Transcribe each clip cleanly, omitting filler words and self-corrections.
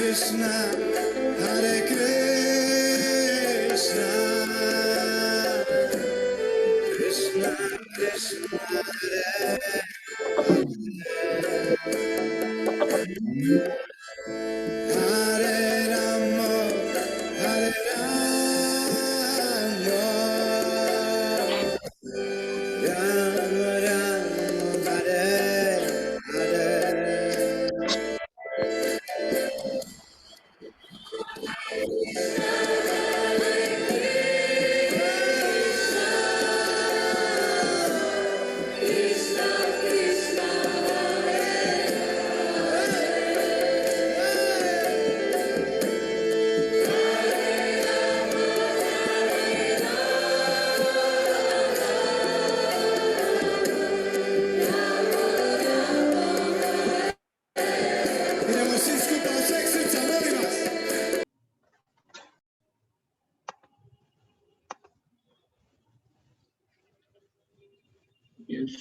Krishna, Hare Krishna, Krishna Krishna, Hare Rama, Hare Rama, Rama Rama, Hare Hare. Yes.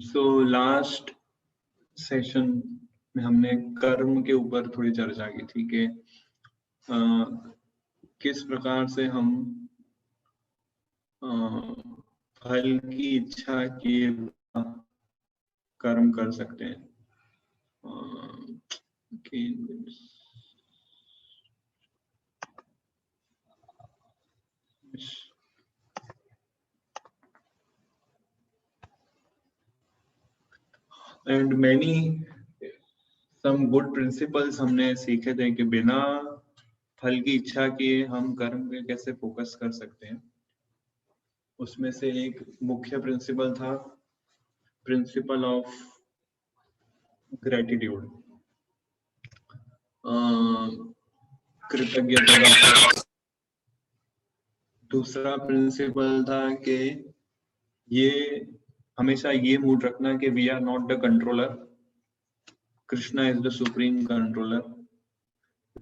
So last session में हमने कर्म के ऊपर थोड़ी चर्चा की थी कि किस प्रकार से हम फल की इच्छा किए कर्म कर सकते हैं। And many some good principles हमने सीखे थे कि बिना फल की इच्छा किए हम कर्म पे कैसे फोकस कर सकते हैं। उसमें से एक मुख्य प्रिंसिपल था प्रिंसिपल ऑफ ग्रेटिट्यूड, कृतज्ञता। दूसरा प्रिंसिपल था कि ये हमेशा ये मूड रखना कि we are not the controller, Krishna is the supreme controller,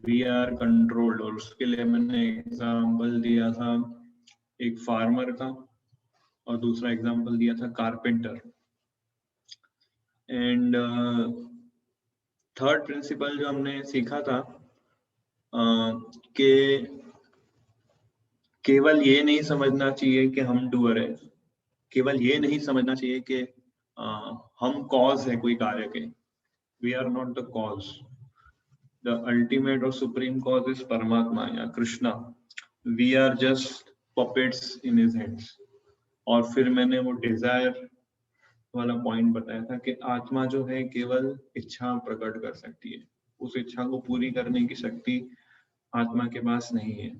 we are controlled. और उसके लिए मैंने एग्जाम्पल दिया था एक फार्मर का और दूसरा एग्जाम्पल दिया था कारपेंटर। एंड थर्ड प्रिंसिपल जो हमने सीखा था कि केवल ये नहीं समझना चाहिए कि हम डूअर है, केवल ये नहीं समझना चाहिए कि हम कॉज है कोई कार्य के। We are not the cause, the ultimate और सुप्रीम कॉज इज परमात्मा या Krishna, we are just puppets in his hands. और फिर मैंने वो डिजायर वाला पॉइंट बताया था कि आत्मा जो है केवल इच्छा प्रकट कर सकती है, उस इच्छा को पूरी करने की शक्ति आत्मा के पास नहीं है।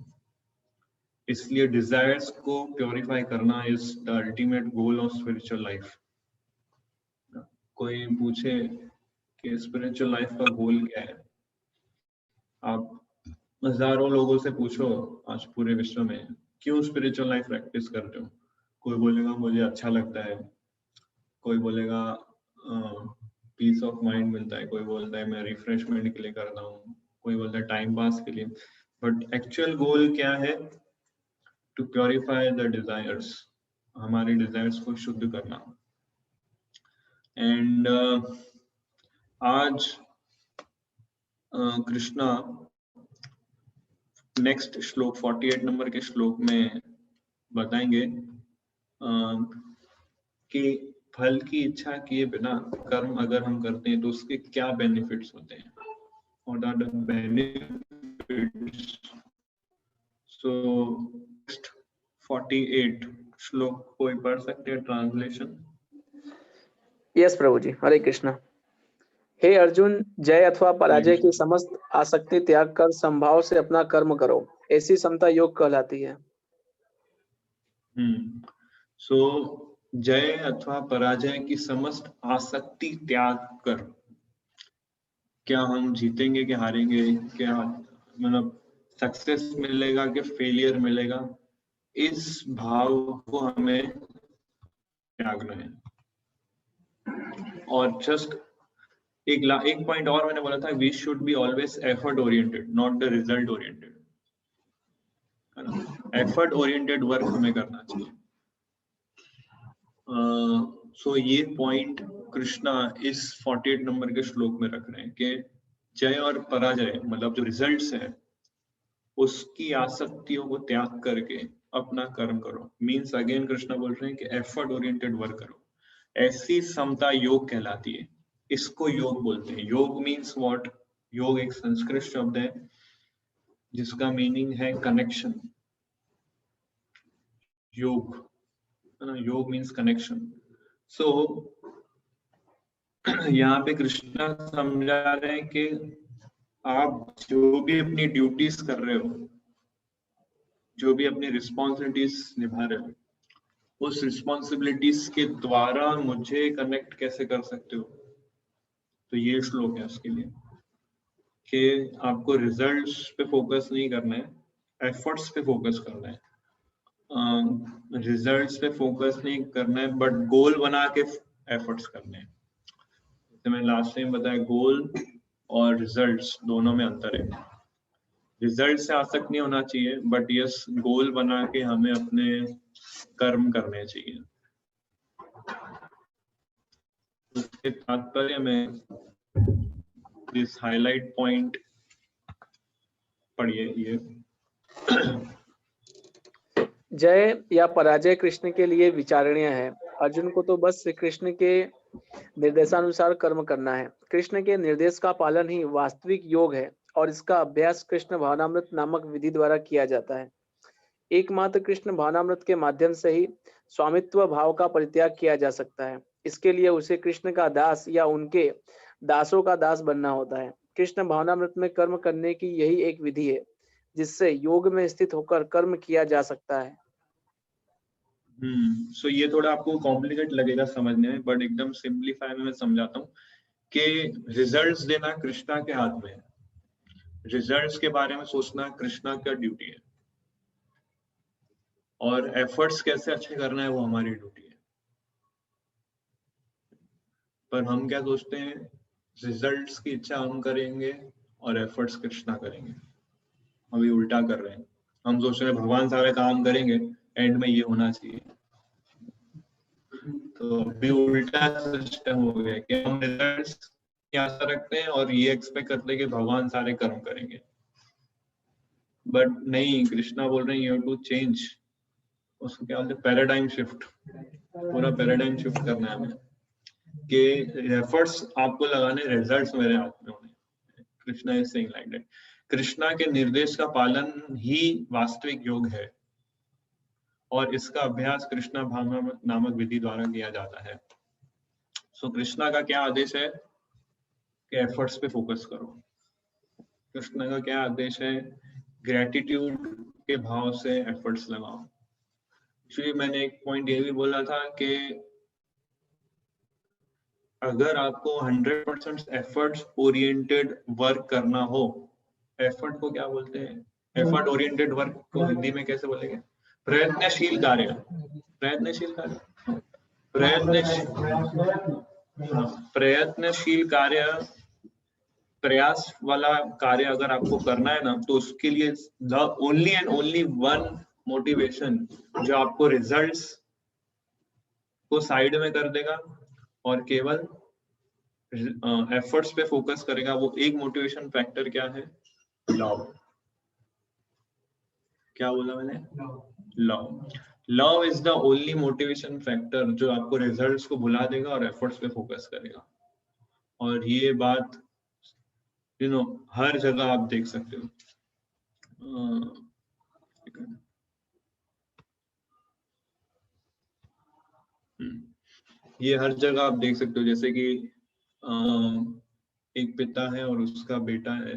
इसलिए डिजायर्स को प्योरीफाई करना is the ultimate goal of spiritual life. कोई पूछे कि स्पिरिचुअल लाइफ का गोल क्या है, आप हजारों लोगों से पूछो आज पूरे विश्व में क्यों स्पिरिचुअल लाइफ प्रैक्टिस करते हो, कोई बोलेगा मुझे अच्छा लगता है, कोई बोलेगा पीस ऑफ माइंड मिलता है, कोई बोलता है मैं रिफ्रेशमेंट के लिए करता हूँ, कोई बोलता है टाइम पास के लिए। बट एक्चुअल गोल क्या है? टू प्योरीफाई द डिजायर्स, हमारे डिजायर्स को शुद्ध करना। एंड आज कृष्णा नेक्स्ट श्लोक 48 नंबर के श्लोक में बताएंगे कि फल की इच्छा किए बिना कर्म अगर हम करते हैं तो उसके क्या बेनिफिट्स होते हैं। What are the benefits? So 48 श्लोक कोई पढ़ सकते हैं ट्रांसलेशन? यस प्रभु जी, हरे कृष्णा। हे अर्जुन, जय अथवा पराजय की समस्त आसक्ति त्याग कर संभाव से अपना कर्म करो, ऐसी समता योग कहलाती है। सो जय अथवा पराजय की समस्त आसक्ति त्याग कर, क्या हम जीतेंगे कि हारेंगे, क्या मतलब सक्सेस मिलेगा कि फेलियर मिलेगा, इस भाव को हमें त्यागना है। और जस्ट एक पॉइंट और मैंने बोला था, we should be always effort oriented, not the result oriented. Effort oriented work हमें करना चाहिए। सो ये पॉइंट कृष्णा इस 48 नंबर के श्लोक में रख रहे हैं कि जय और पराजय मतलब जो रिजल्ट्स है उसकी आसक्तियों को त्याग करके अपना कर्म करो। मीन्स अगेन कृष्णा बोल रहे हैं कि एफर्ट ओरिएंटेड वर्क करो। ऐसी समता योग कहलाती है, इसको योग बोलते हैं। योग मीन्स व्हाट? योग एक संस्कृत शब्द है जिसका मीनिंग है कनेक्शन। योग है ना, योग मीन्स कनेक्शन। सो यहाँ पे कृष्णा समझा रहे हैं कि आप जो भी अपनी ड्यूटीज कर रहे हो, जो भी अपनी रिस्पॉन्सिबिलिटीज निभा रहे हो, उस रिस्पॉन्सिबिलिटीज के द्वारा मुझे कनेक्ट कैसे कर सकते हो। तो ये श्लोक है उसके लिए कि आपको रिजल्ट्स पे फोकस नहीं करना है, एफर्ट्स पे फोकस करना है। रिजल्ट्स पे फोकस नहीं करना है बट गोल बना के एफर्ट्स करने हैं। तो मैं लास्ट टाइम बताया, गोल और रिजल्ट्स दोनों में अंतर है। रिजल्ट से आसक्त नहीं होना चाहिए बट यस गोल बना के हमें अपने कर्म करने चाहिए। उसके तात्पर्य में दिस हाईलाइट पॉइंट पढ़िए ये। जय या पराजय कृष्ण के लिए विचारणीय है। अर्जुन को तो बस श्री कृष्ण के निर्देशानुसार कर्म करना है। कृष्ण के निर्देश का पालन ही वास्तविक योग है और इसका अभ्यास कृष्ण भावनामृत नामक विधि द्वारा किया जाता है। एकमात्र कृष्ण भावनामृत के माध्यम से ही स्वामित्व भाव का परित्याग किया जा सकता है। इसके लिए उसे कृष्ण का दास या उनके दासों का दास बनना होता है। कृष्ण भावनामृत में कर्म करने की यही एक विधि है जिससे योग में स्थित होकर कर्म किया जा सकता है। सो ये थोड़ा आपको कॉम्प्लिकेट लगेगा समझने में बट एकदम सिंप्लीफाई में मैं समझाता हूँ कि रिजल्ट्स देना कृष्णा के हाथ में है। रिजल्ट्स के बारे में सोचना कृष्णा का ड्यूटी है और एफर्ट्स कैसे अच्छे करना है वो हमारी ड्यूटी है। पर हम क्या सोचते हैं, रिजल्ट्स की इच्छा हम करेंगे और एफर्ट्स कृष्णा करेंगे। हम ये उल्टा कर रहे हैं। हम सोच रहे हैं भगवान सारे काम करेंगे, एंड में ये होना चाहिए। तो अभी उल्टा सिस्टम हो गया कि हम रिजल्ट्स की आशा रखते हैं और ये एक्सपेक्ट करते हैं कि भगवान सारे कर्म करेंगे। बट नहीं, कृष्णा बोल रहे हैं यू हैव टू चेंज। उसको क्या बोलते हैं, पैराडाइम शिफ्ट। पूरा पैराडाइम शिफ्ट करना है हमें कि एफर्ट्स आपको लगाने, रिजल्ट्स मेरे हाथ में होने। Krishna is saying like that. Krishna के निर्देश का पालन ही वास्तविक योग है और इसका अभ्यास कृष्णा भावना नामक विधि द्वारा किया जाता है। सो कृष्णा का क्या आदेश है कि एफर्ट्स पे फोकस करो। कृष्णा का क्या आदेश है, ग्रेटिट्यूड के भाव से एफर्ट्स लगाओ। एक्चुअली मैंने एक पॉइंट ये भी बोला था कि अगर आपको 100% एफर्ट्स ओरिएंटेड वर्क करना हो, एफर्ट को क्या बोलते हैं, एफर्ट ओरिएंटेड वर्क को हिंदी में कैसे बोलेंगे, प्रयत्नशील कार्य। प्रयत्नशील कार्य, प्रयत्नशील कार्य, प्रयास वाला कार्य अगर आपको करना है ना, तो उसके लिए the only and only one motivation जो आपको रिजल्ट्स को साइड में कर देगा और केवल एफर्ट्स पे फोकस करेगा, वो एक मोटिवेशन फैक्टर क्या है, लव। क्या बोला मैंने, love. Love is the only motivation factor जो आपको रिजल्ट्स को भुला देगा और एफर्ट्स पे फोकस करेगा। और ये बात हर जगह आप देख सकते हो। ये हर जगह आप देख सकते हो, जैसे कि एक पिता है और उसका बेटा है।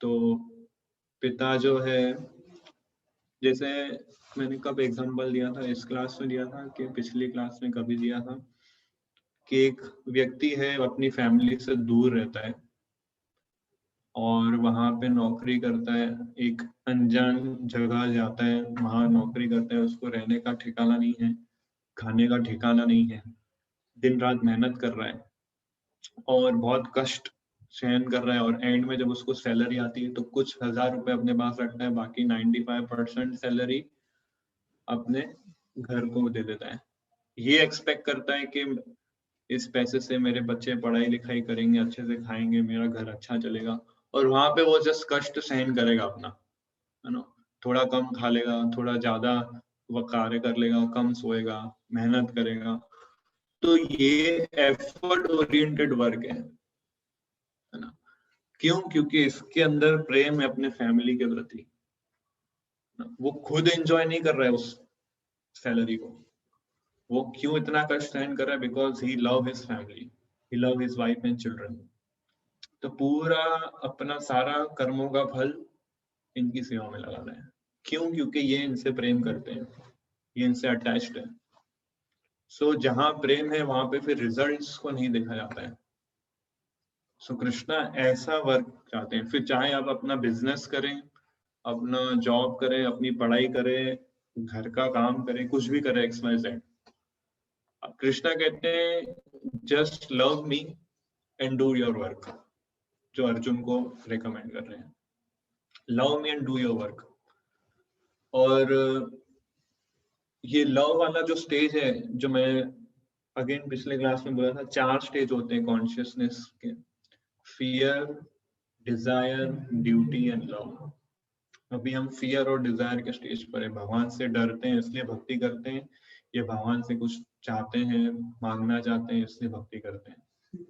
तो पिता जो है, जैसे मैंने कब एग्जांपल दिया था, इस क्लास में दिया था कि पिछली क्लास में कभी दिया था कि एक व्यक्ति है अपनी फैमिली से दूर रहता है और वहां पे नौकरी करता है, एक अनजान जगह जाता है, वहां नौकरी करता है, उसको रहने का ठिकाना नहीं है, खाने का ठिकाना नहीं है, दिन रात मेहनत कर रहा है और बहुत कष्ट सहन कर रहा है और एंड में जब उसको सैलरी आती है तो कुछ हजार रुपए अपने पास रखता है, बाकी 95% सैलरी अपने घर को दे देता है ये एक्सपेक्ट करता है कि इस पैसे से मेरे बच्चे पढ़ाई लिखाई करेंगे, अच्छे से खाएंगे, मेरा घर अच्छा चलेगा, और वहां पे वो जस्ट कष्ट सहन करेगा अपना, है ना, थोड़ा कम खा लेगा, थोड़ा ज्यादा वो कार्य कर लेगा, कम सोएगा, मेहनत करेगा। तो ये एफर्ट ओरिएंटेड वर्क है ना। क्यों? क्योंकि इसके अंदर प्रेम है अपने फैमिली के प्रति। वो खुद एंजॉय नहीं कर रहा है उस सैलरी को। वो क्यों इतना कष्ट सहन कर रहा है? Because he love his family, he love his wife and children. तो पूरा अपना सारा कर्मों का फल इनकी सेवा में लगा रहे हैं। क्यों? क्योंकि ये इनसे प्रेम करते हैं, ये इनसे अटैच्ड है। सो जहां प्रेम है वहां पे फिर रिजल्ट्स को नहीं देखा जाता है। सो कृष्णा ऐसा वर्क चाहते हैं। फिर चाहे आप अपना बिजनेस करें, अपना जॉब करें, अपनी पढ़ाई करें, घर का काम करें, कुछ भी करें, XYZ, कृष्णा कहते हैं just love me and do your work, जो अर्जुन को रेकमेंड कर रहे हैं, love me and do your work. और ये लव वाला जो स्टेज है, जो मैं अगेन पिछले क्लास में बोला था, 4 स्टेज होते हैं कॉन्शियसनेस के, fear, desire, duty and love. अभी हम फियर और डिजायर के स्टेज पर है। भगवान से डरते हैं इसलिए भक्ति करते हैं, ये भगवान से कुछ चाहते हैं, मांगना चाहते हैं, इसलिए भक्ति करते हैं।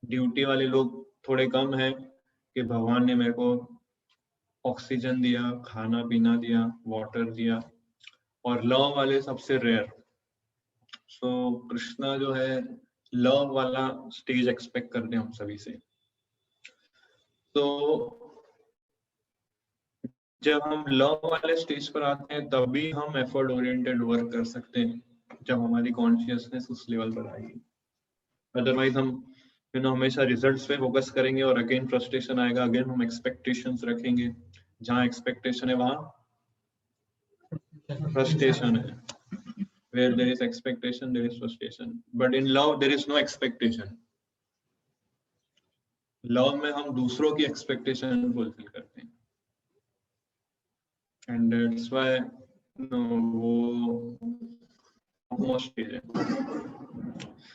ड्यूटी वाले लोग थोड़े कम हैं कि भगवान ने मेरे को ऑक्सीजन दिया, खाना पीना दिया, वाटर दिया। और लव वाले सबसे रेयर। सो कृष्णा जो है लव वाला स्टेज एक्सपेक्ट करते हैं हम सभी से। तो जब हम लव वाले स्टेज पर आते हैं तभी हम एफर्ट ओरिएंटेड वर्क कर सकते हैं, जब हमारी कॉन्शियसनेस उस लेवल पर आएगी। अदरवाइज हम हमेशा रिजल्ट्स पे फोकस करेंगे और अगेन फ्रस्ट्रेशन आएगा, अगेन हम एक्सपेक्टेशंस रखेंगे। जहां एक्सपेक्टेशन है वहां frustration है. Where there is expectation, there is frustration. But in love, there is no expectation. Love में हम दूसरों की expectation fulfill करते हैं. And that's why वो most है.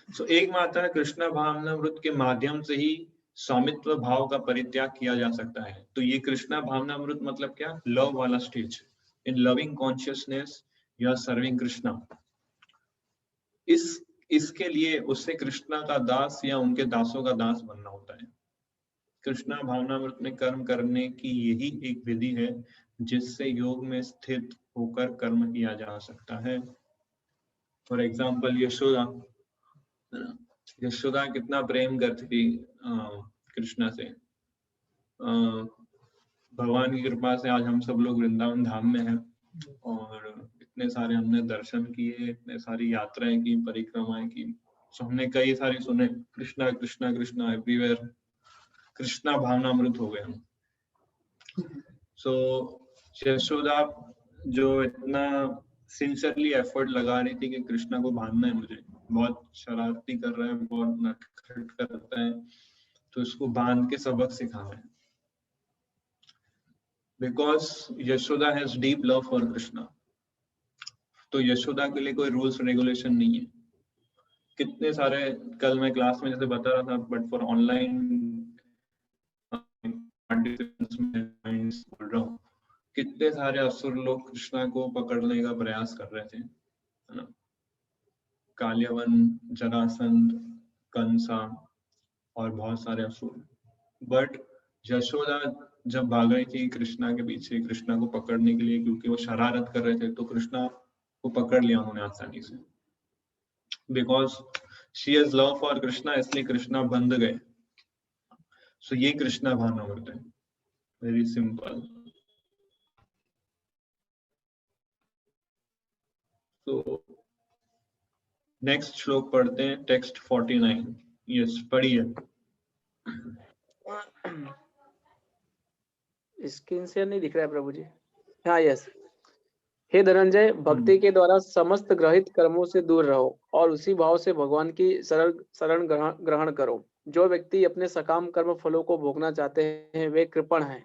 So एक माता कृष्णा भावनामृत के माध्यम से ही स्वामित्व भाव का परित्याग किया जा सकता है। तो ये कृष्णा भावनामृत मतलब क्या? लव वाला stage. In loving consciousness, you are serving Krishna. इसके लिए उससे कृष्णा का दास या उनके दासों का दास बनना होता है। कृष्णा भावनामृत में कर्म करने की यही एक विधि है जिससे योग में स्थित होकर कर्म किया जा सकता है। फॉर एग्जाम्पल यशोदा कितना प्रेम करती थी कृष्णा से। भगवान की कृपा से आज हम सब लोग वृंदावन धाम में हैं और इतने सारे हमने दर्शन किए, इतने सारी यात्राएं की, परिक्रमाएं की। सो हमने कई सारी सुने कृष्णा कृष्णा कृष्णा एवरीवेयर, कृष्णा भावनामृत हो गए हम। सो यशोदा जो इतना सिंसियरली एफर्ट लगा रही थी कि कृष्णा को बांधना है, मुझे बहुत शरारती कर रहा है, बहुत नटखट करता है, तो इसको बांध के सबक सिखाना है। Because Yashoda has deep love for Krishna. तो यशोदा के लिए कोई रूल्स रेगुलेशन नहीं है। कितने सारे, कल मैं क्लास में जैसे बता रहा था, बट फॉर ऑनलाइन बोल रहा हूँ, कितने सारे असुर लोग कृष्णा को पकड़ने का प्रयास कर रहे थे, है ना। काल्यवन, जरासंध, कंसा और बहुत सारे असुर। बट यशोदा जब भाग रही थी कृष्णा के पीछे, कृष्णा को पकड़ने के लिए, क्योंकि वो शरारत कर रहे थे, तो कृष्णा को पकड़ लिया उन्होंने आसानी से। Because she has love for Krishna, इसलिए कृष्णा बंध गए। सो ये कृष्णा भावनामृत है, वेरी सिंपल। तो नेक्स्ट श्लोक पढ़ते हैं, टेक्स्ट 49। यस, पढ़िए। स्क्रीन शेयर नहीं दिख रहा है प्रभु जी। हाँ, यस। हे धनंजय, भक्ति के द्वारा समस्त ग्रहित कर्मों से दूर रहो और उसी भाव से भगवान की शरण ग्रहण करो। जो व्यक्ति अपने सकाम कर्म फलों को भोगना चाहते हैं वे कृपण हैं।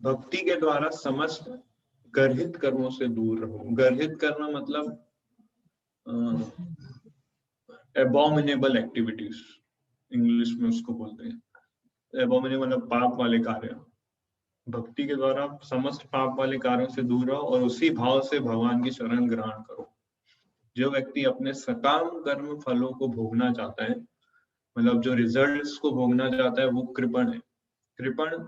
भक्ति के द्वारा समस्त गर्हित कर्मों से दूर रहो। गर्हित करना मतलब एबॉमिनेबल एक्टिविटीज, इंग्लिश में उसको बोलते हैं। एबॉमिनेबल मतलब पाप वाले कार्य। भक्ति के द्वारा समस्त पाप वाले कार्यों से दूर रहो और उसी भाव से भगवान की शरण ग्रहण करो। जो व्यक्ति अपने सकाम कर्म फलों को भोगना चाहता है, मतलब जो रिजल्ट्स को भोगना चाहता है, वो कृपण है। कृपण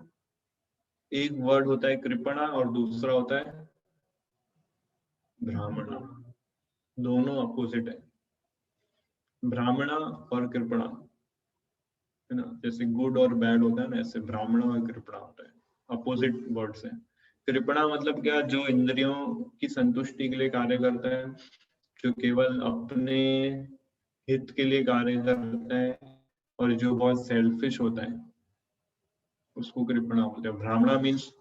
एक वर्ड होता है कृपणा और दूसरा होता है ब्राह्मणा। दोनों अपोजिट है, ब्राह्मणा और कृपणा, है ना। जैसे गुड और बैड होता है ना, ऐसे ब्राह्मणा और कृपणा होता है, अपोजिट वर्ड्स है। कृपणा मतलब क्या, जो इंद्रियों की संतुष्टि के लिए कार्य करता है, जो केवल अपने हित के लिए कार्य करता है और जो बहुत सेल्फिश होता है, उसको कृपणा बोलते हैं। ब्राह्मणा मीन्स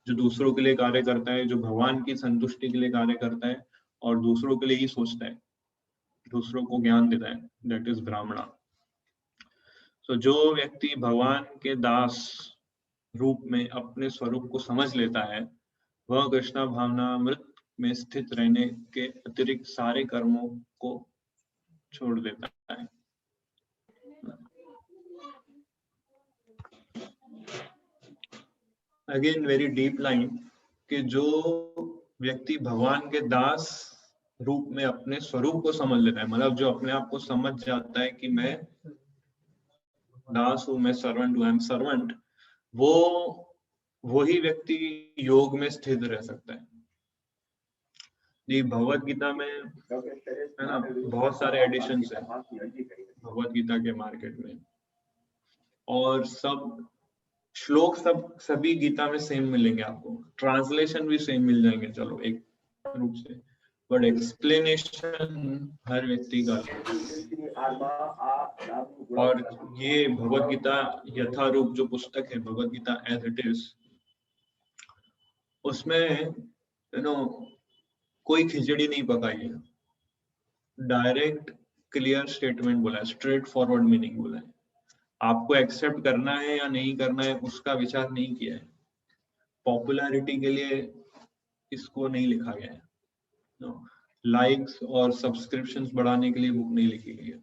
जो दूसरों के लिए कार्य करता है, जो भगवान की संतुष्टि के लिए कार्य करता है और दूसरों के लिए ही सोचता है, दूसरों को ज्ञान देता है, दैट इज ब्राह्मणा। तो जो व्यक्ति भगवान के दास रूप में अपने स्वरूप को समझ लेता है, वह कृष्णा भावनामृत में स्थित रहने के अतिरिक्त सारे कर्मों को छोड़ देता है। अगेन वेरी डीप लाइन कि जो व्यक्ति भगवान के दास रूप में अपने स्वरूप को समझ लेता है, मतलब जो अपने आप को समझ जाता है कि मैं दास हूं, मैं सर्वेंट हूं, आई एम सर्वेंट, वही व्यक्ति योग में स्थित रह सकता है। जी, भगवत गीता में है ना बहुत सारे एडिशंस है भगवत गीता के मार्केट में, और सब श्लोक सभी गीता में सेम मिलेंगे आपको, ट्रांसलेशन भी सेम मिल जाएंगे, चलो एक रूप से, बट एक्सप्लेनेशन हर व्यक्ति का। और ये भगवत गीता यथारूप जो पुस्तक है, Bhagavad Gita as it is, उसमें कोई खिचड़ी नहीं पकाई है, डायरेक्ट क्लियर स्टेटमेंट बोला है, स्ट्रेट फॉरवर्ड मीनिंग बोला है। आपको एक्सेप्ट करना है या नहीं करना है उसका विचार नहीं किया है, पॉपुलैरिटी के लिए इसको नहीं लिखा गया है, लाइक्स और सब्सक्रिप्शंस बढ़ाने के लिए बुक नहीं लिखी गई है,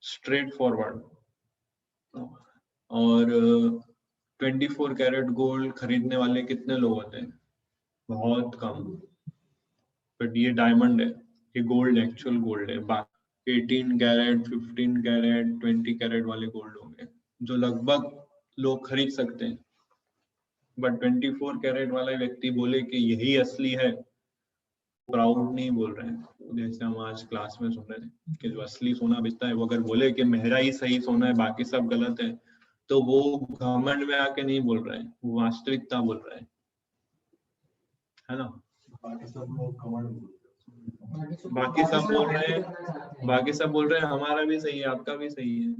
स्ट्रेट फॉरवर्ड। और 24 कैरेट गोल्ड खरीदने वाले कितने लोग होते हैं? बहुत कम। बट ये डायमंड है, ये गोल्ड, एक्चुअल गोल्ड है। बाकी 18 कैरेट, 15 कैरेट, 20 कैरेट वाले गोल्ड होंगे जो लगभग लोग खरीद सकते हैं, बट 24 कैरेट वाला व्यक्ति बोले कि यही असली है, प्राउड नहीं बोल रहे हैं। जैसे हम आज क्लास में सुन रहे थे कि जो असली सोना बेचता है वो अगर बोले कि मेरा ही सही सोना है बाकी सब गलत है, तो वो घमंड में आके नहीं बोल रहे हैं, वो वास्तविकता बोल रहे हैं, है ना। बाकी सब बोल रहे हैं हमारा भी सही है, आपका भी सही है,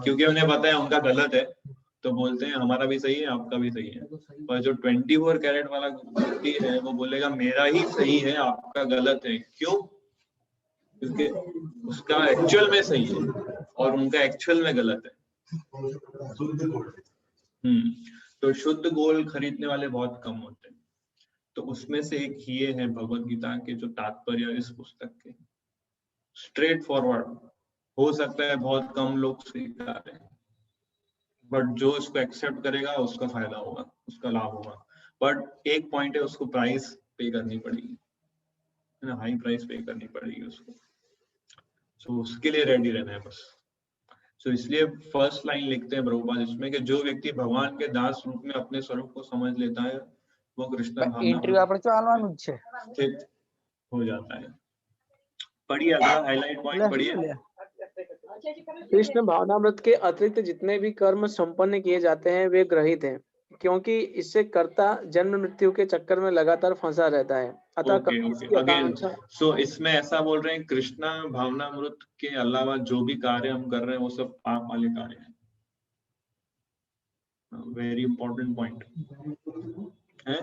क्योंकि उन्हें पता है उनका गलत है, तो बोलते हैं हमारा भी सही है, आपका भी सही है। पर जो 24 कैरेट वाला व्यक्ति है वो बोलेगा मेरा ही सही है, आपका गलत है। क्यों? क्योंकि उसका एक्चुअल में सही है और उनका एक्चुअल में गलत है। तो शुद्ध गोल्ड खरीदने वाले बहुत कम होते हैं। तो उसमें से एक ये है भगवत गीता के जो तात्पर्य इस पुस्तक के, स्ट्रेट फॉरवर्ड। हो सकता है बहुत कम लोग स्वीकार करें, बट जो इसको एक्सेप्ट करेगा उसका फायदा होगा, उसका लाभ होगा। बट एक पॉइंट है, उसको प्राइस पे करनी पड़ेगी, है ना, हाई प्राइस पे करनी पड़ेगी उसको। सो उसके लिए रेडी रहना है बस। सो इसलिए फर्स्ट लाइन लिखते हैं प्रभुपाद इसमें कि जो व्यक्ति भगवान के दास रूप में अपने स्वरूप को समझ लेता है वो कृष्ण भावना स्थित हो जाता है। पढ़िए अगला हाईलाइट पॉइंट पढ़िए। कृष्ण भावनामृत के अतिरिक्त जितने भी कर्म संपन्न किए जाते हैं वे ग्रहित हैं, क्योंकि इससे कर्ता जन्म मृत्यु के चक्कर में लगातार फंसा रहता है। अतः अगेन सो इसमें ऐसा बोल रहे हैं कृष्णा भावनामृत के अलावा जो भी कार्य हम कर रहे हैं वो सब पाप वाले कार्य हैं। वेरी इंपॉर्टेंट पॉइंट है।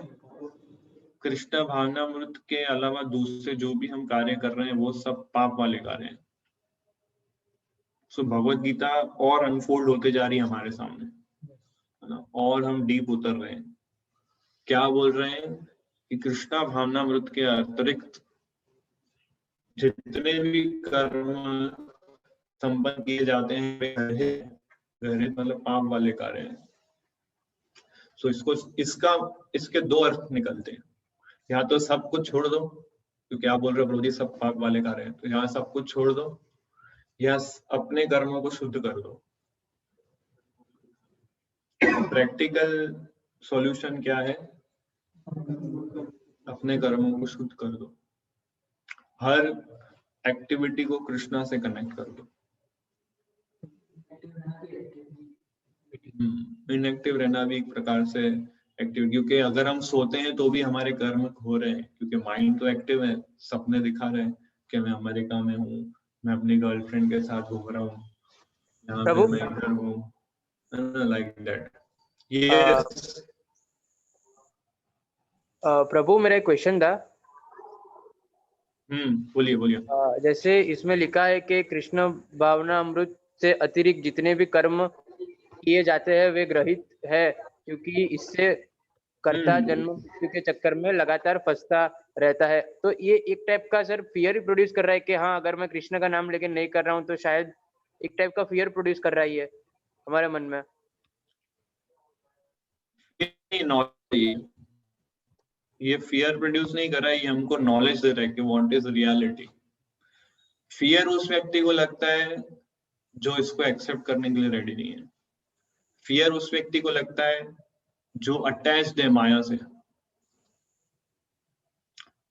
कृष्ण भावनामृत के अलावा दूसरे जो भी हम कार्य कर रहे हैं वो सब पाप वाले कार्य हैं। सो भगवत गीता और अनफोल्ड होते जा रही है हमारे सामने, है ना, और हम डीप उतर रहे हैं। क्या बोल रहे हैं कि कृष्णा भावनामृत के अतिरिक्त जितने भी कर्म संपन्न किए जाते हैं वे गहरे मतलब पाप वाले कार्य हैं। तो इसके दो अर्थ निकलते हैं, या तो सब कुछ छोड़ दो, क्योंकि आप बोल रहे हो प्रभु जी सब पाप वाले कार्य हैं, तो यहाँ सब कुछ छोड़ दो या अपने कर्मों को शुद्ध कर दो। प्रैक्टिकल सॉल्यूशन क्या है? अपने कर्मों को शुद्ध कर दो, हर एक्टिविटी को कृष्णा से कनेक्ट कर दो। इनएक्टिव रहना भी एक प्रकार से एक्टिव, क्योंकि अगर हम सोते हैं तो भी हमारे कर्म हो रहे हैं, क्योंकि माइंड तो एक्टिव है, सपने दिखा रहे हैं कि मैं अमेरिका में हूँ, मैं अपनी गर्लफ्रेंड के साथ घूम रहा हूँ, यहाँ पे मैं इधर हूँ, लाइक दैट। ये प्रभु मेरा एक क्वेश्चन था। बोलिए बोलिए। जैसे इसमें लिखा है कि कृष्ण भावना अमृत से अतिरिक्त जितने भी कर्म किए जाते हैं वे ग्रहित है, क्योंकि इससे कर्ता जन्म मृत्यु के चक्कर में लगातार फंसता रहता है। तो ये एक टाइप का सर फियर ही प्रोड्यूस कर रहा है कि हाँ अगर मैं कृष्ण का नाम लेके नहीं कर रहा हूँ तो शायद एक टाइप का फियर प्रोड्यूस कर रहा है हमारे मन में। ये फियर प्रोड्यूस नहीं कर रहा है, ये हमको नॉलेज दे रहा है कि व्हाट इज रियलिटी। फियर उस व्यक्ति को लगता है जो इसको एक्सेप्ट करने के लिए रेडी नहीं है। फियर उस व्यक्ति को लगता है जो अटैच्ड है माया से,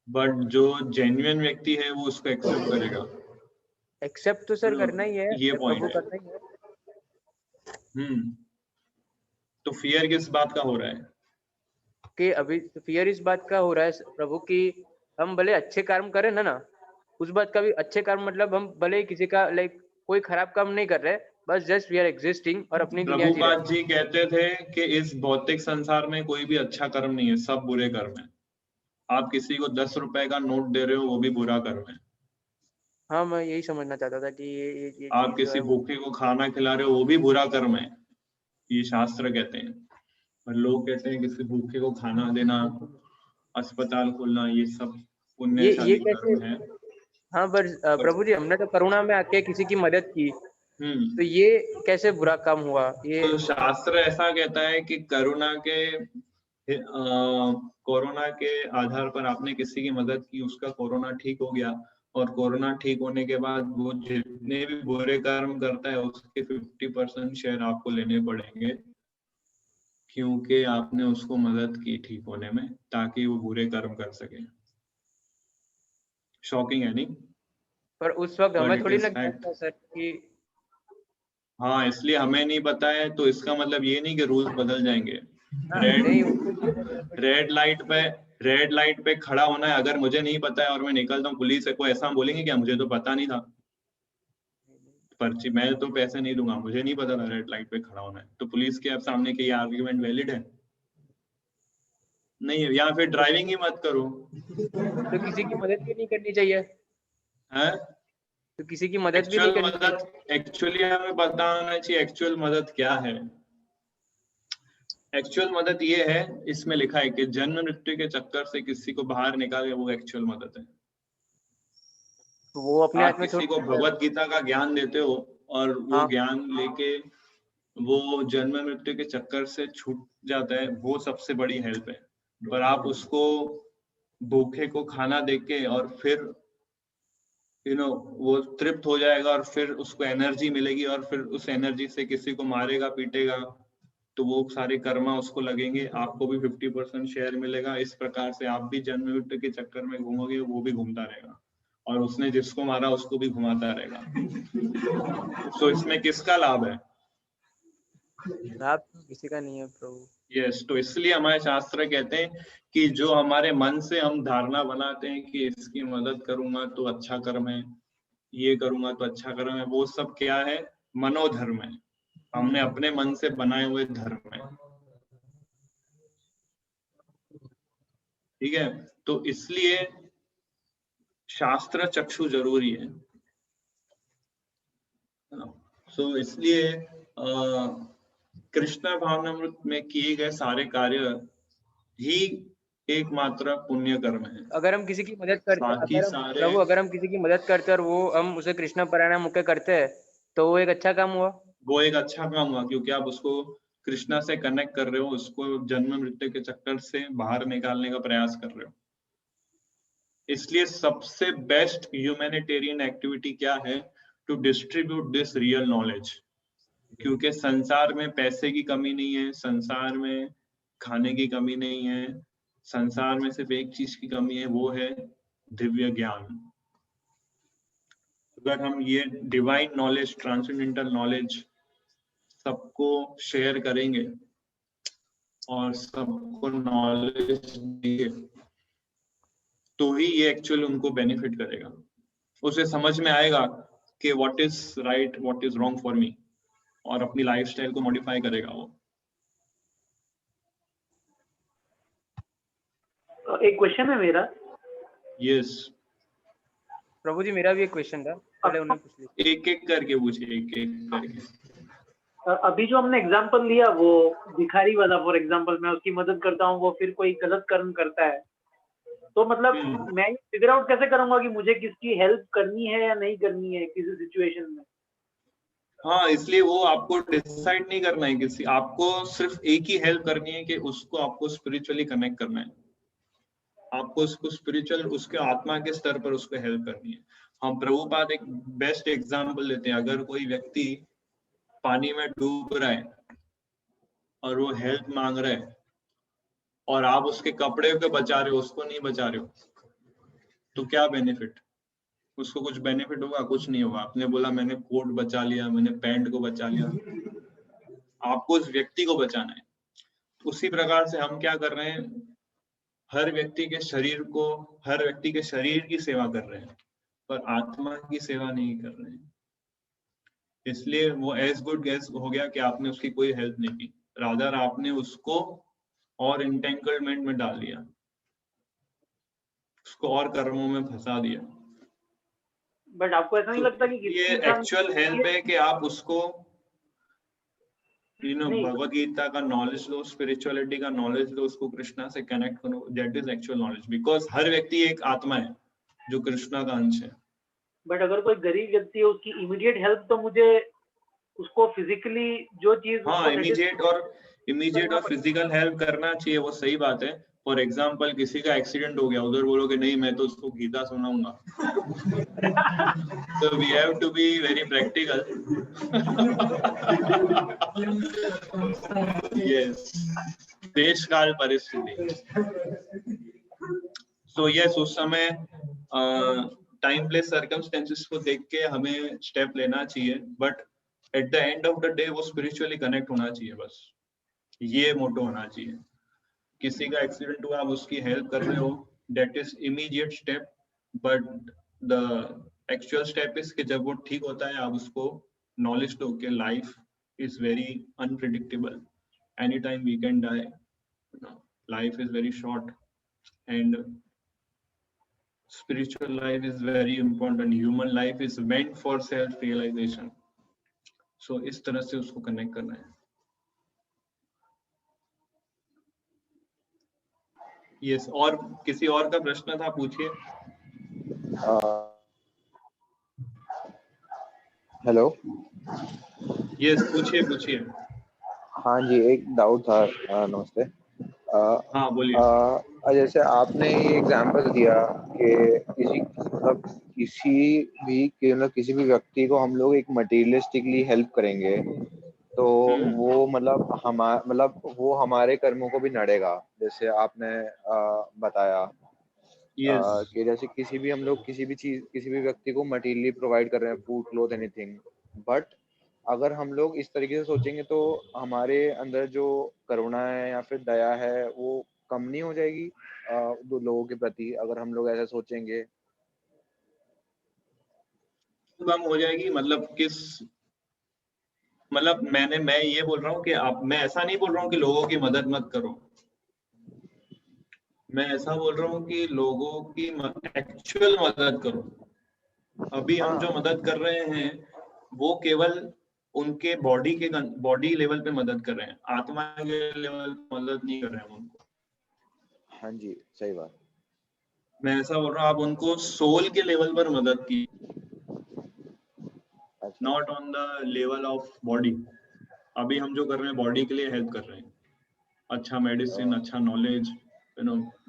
बट जो जेन्युइन व्यक्ति है वो उसको एक्सेप्ट करेगा। एक्सेप्ट तो सर करना ही है, ये पॉइंट करना ही है। तो फियर किस बात का हो रहा है? कि अभी फियर इस बात का हो रहा है प्रभु कि हम भले अच्छे कर्म करें ना, उस बात का भी अच्छे कर्म मतलब हम भले किसी का लाइक कोई खराब काम नहीं कर रहे, बस जस्ट वी आर एग्जिस्टिंग और अपनी दुनिया जी रहे। प्रभुपाद जी कहते थे कि इस भौतिक संसार में कोई भी अच्छा कर्म नहीं है, सब बुरे कर्म है। आप किसी को 10 रुपए का नोट दे रहे हो वो भी बुरा कर्म है। हाँ मैं यही समझना चाहता था कि ये आप किसी भूखे को खाना खिला रहे हो वो भी बुरा कर्म है, ये शास्त्र कहते हैं। और लोग कहते हैं किसी भूखे को खाना देना, अस्पताल खोलना, ये सब पुण्यशाली कर्म है। हाँ पर प्रभु जी हमने तो करुणा में आके किसी की मदद की, तो ये कैसे बुरा काम हुआ? ये तो शास्त्र ऐसा कहता है कि कोरोना के आधार पर आपने किसी की मदद की, उसका कोरोना ठीक हो गया, और कोरोना ठीक होने के बाद वो जितने भी बुरे कर्म करता है उसके 50% शेयर आपको लेने पड़ेंगे, क्योंकि आपने उसको मदद की ठीक होने में, ताकि वो बुरे कर्म कर सके। शॉकिंग है नहीं? पर उस वक्त हमें थोड़ी लगता सर कि हाँ, इसलिए हमें नहीं पता है, तो इसका मतलब ये नहीं कि रूल्स बदल जाएंगे। रेड लाइट पे खड़ा होना है, अगर मुझे नहीं पता है और मैं निकलता हूँ, पुलिस को ऐसा बोलेंगे क्या मुझे तो पता नहीं था, पर्ची मैं तो पैसे नहीं दूंगा, मुझे नहीं पता था रेड लाइट पे खड़ा होना है, तो पुलिस के अब सामने के ये आर्ग्यूमेंट वैलिड है? नहीं है। या फिर ड्राइविंग ही मत करो, तो किसी की मदद भी नहीं करनी चाहिए है? तो किसी की मदद भी नहीं करनी चाहिए। एक्चुअली हमें पता होना चाहिए एक्चुअल मदद क्या है। एक्चुअल मदद ये है, इसमें लिखा है कि जन्म मृत्यु के चक्कर से किसी को बाहर निकाले, वो एक्चुअल मदद है। तो वो अपने आप किसी को भगवत गीता का ज्ञान देते हो और वो ज्ञान लेके वो जन्म मृत्यु के चक्कर से छूट जाता है, वो सबसे बड़ी हेल्प है। पर आप उसको भूखे को खाना देके और फिर वो तृप्त हो जाएगा और फिर उसको एनर्जी मिलेगी और फिर उस एनर्जी से किसी को मारेगा पीटेगा, तो वो सारे कर्मा उसको लगेंगे, आपको भी 50% शेयर मिलेगा। इस प्रकार से आप भी जन्म मृत्यु के चक्कर में घूमोगे, वो भी घूमता रहेगा और उसने जिसको मारा उसको भी घुमाता रहेगा। तो इसमें किसका लाभ है? लाभ किसी का नहीं है प्रभु। यस, तो इसलिए हमारे शास्त्र कहते हैं कि जो हमारे मन से हम धारणा बनाते हैं कि इसकी मदद करूंगा तो अच्छा कर्म है, ये करूंगा तो अच्छा कर्म है, वो सब क्या है? मनोधर्म है, हमने अपने मन से बनाए हुए धर्म है। ठीक है, तो इसलिए शास्त्र चक्षु जरूरी है। सो इसलिए कृष्ण भावनामृत में किए गए सारे कार्य ही एकमात्र पुण्य कर्म है। अगर हम किसी की मदद करते बाकी अगर हम सारे प्रभु अगर हम किसी की मदद करते और वो हम उसे कृष्ण पारायण मुख्य करते हैं तो वो एक अच्छा काम हुआ। वो एक अच्छा काम हुआ, क्योंकि आप उसको कृष्णा से कनेक्ट कर रहे हो, उसको जन्म मृत्यु के चक्कर से बाहर निकालने का प्रयास कर रहे हो। इसलिए सबसे बेस्ट ह्यूमैनिटेरियन एक्टिविटी क्या है? To distribute this real knowledge. क्योंकि संसार में पैसे की कमी नहीं है, संसार में खाने की कमी नहीं है, संसार में सिर्फ एक चीज की कमी है, वो है दिव्य ज्ञान। अगर हम ये डिवाइन नॉलेज, ट्रांसेंडेंटल नॉलेज सबको शेयर करेंगे और सबको नॉलेज देंगे तो ही ये एक्चुअली उनको बेनिफिट करेगा। उसे समझ में आएगा कि what is right, what is wrong for me, और अपनी लाइफस्टाइल को मॉडिफाई करेगा वो। एक क्वेश्चन है मेरा। यस प्रभु जी मेरा भी एक क्वेश्चन था, पहले उन्हें पूछ लीजिए। एक एक करके पूछिए, एक एक करके। अभी जो हमने एग्जांपल लिया वो भिखारी वाला, फॉर एग्जांपल मैं उसकी मदद करता हूँ, वो फिर कोई गलत कर्म करता है, तो मतलब मैं फिगर आउट कैसे करूंगा कि मुझे किसकी हेल्प करनी है या नहीं करनी है किसी सिचुएशन में? हाँ, इसलिए वो आपको डिसाइड नहीं करना है किसी, आपको सिर्फ एक ही हेल्प करनी है कि उसको आपको स्पिरिचुअली कनेक्ट करना है। आपको उसको स्पिरिचुअल, उसके आत्मा के स्तर पर उसको हेल्प करनी है। हम प्रभुपाद एक बेस्ट एग्जांपल लेते हैं। अगर कोई व्यक्ति पानी में डूब रहा है और वो हेल्प मांग रहा है और आप उसके कपड़े को बचा रहे हो, उसको नहीं बचा रहे हो, तो क्या बेनिफिट? उसको कुछ बेनिफिट होगा? कुछ नहीं होगा। आपने बोला मैंने कोट बचा लिया, मैंने पैंट को बचा लिया, आपको उस व्यक्ति को बचाना है। उसी प्रकार से हम क्या कर रहे हैं, हर व्यक्ति के शरीर को, हर व्यक्ति के शरीर की सेवा कर रहे हैं, पर आत्मा की सेवा नहीं कर रहे हैं। इसलिए वो एज गुड गैस हो गया कि आपने उसकी कोई हेल्प नहीं की, रादर आपने उसको और इंटेंगलमेंट में डाल दिया, उसको और कर्मों में फंसा दिया। बट आपको ऐसा नहीं लगता कि ये एक्चुअल हेल्प है कि आप उसको भगवद गीता का नॉलेज लो, स्पिरिचुअलिटी का नॉलेज लो, उसको कृष्णा से कनेक्ट करो। That is actual knowledge, because हर व्यक्ति एक आत्मा है जो कृष्णा का अंश है। बट अगर कोई गरीब व्यक्ति है, उसकी इमीडिएट हेल्प तो मुझे उसको फिजिकली जो चीज, हाँ, इमीडिएट और फिजिकल हेल्प करना चाहिए, वो सही बात है। फॉर एग्जाम्पल किसी का एक्सीडेंट हो गया, उधर बोलोगे नहीं मैं तो उसको गीता सुनाऊंगा। So we have to be very practical. Yes, देश काल परिस्थिति। So yes, उस समय टाइम प्लेस सर्कमस्टेंसेस को देख के हमें स्टेप लेना चाहिए, but at the end of the day वो स्पिरिचुअली कनेक्ट होना चाहिए, बस ये मोटो होना चाहिए। किसी का एक्सीडेंट हुआ, आप उसकी हेल्प कर रहे हो, that is immediate step, but the actual step is कि जब वो ठीक होता है आप उसको नॉलेज दो कि life is very unpredictable, any time we can die, life is very short and spiritual life is very important, human life is meant for self realization. So इस तरह से उसको कनेक्ट करना है। यस, और किसी और का प्रश्न था, पूछिए। हेलो। यस, पूछिए। हाँ जी, एक डाउट था। नमस्ते। हाँ बोलिए। जैसे आपने ये एग्जांपल दिया कि किसी भी व्यक्ति को हम लोग एक मटेरियलिस्टिकली हेल्प करेंगे तो वो मतलब वो हमारे कर्मों को भी नड़ेगा, जैसे आपने बताया। कि जैसे किसी भी व्यक्ति को मटेरियली प्रोवाइड कर रहे हैं, फूड, क्लोथ, एनीथिंग, बट अगर हम लोग इस तरीके से सोचेंगे तो हमारे अंदर जो करुणा है या फिर दया है वो कम नहीं हो जाएगी दो लोगों के प्रति? अगर हम लोग ऐसा सोचेंगे कम हो जाएगी, मतलब मैं ये बोल रहा हूँ कि मैं ऐसा नहीं बोल रहा हूँ कि लोगों की मदद मत करो, मैं ऐसा बोल रहा हूँ कि लोगों की एक्चुअल मदद करो। अभी हम जो मदद कर रहे हैं वो केवल उनके बॉडी लेवल पे मदद कर रहे हैं, आत्मा के लेवल पे मदद नहीं कर रहे हैं उनको। हाँ जी, सही बात। मैं ऐसा बोल रहा हूँ, आप उनको सोल के लेवल पर मदद की, अच्छा, not on the level of body. अभी हम जो कर रहे हैं बॉडी के लिए हेल्प कर रहे हैं, अच्छा मेडिसिन, अच्छा नॉलेज,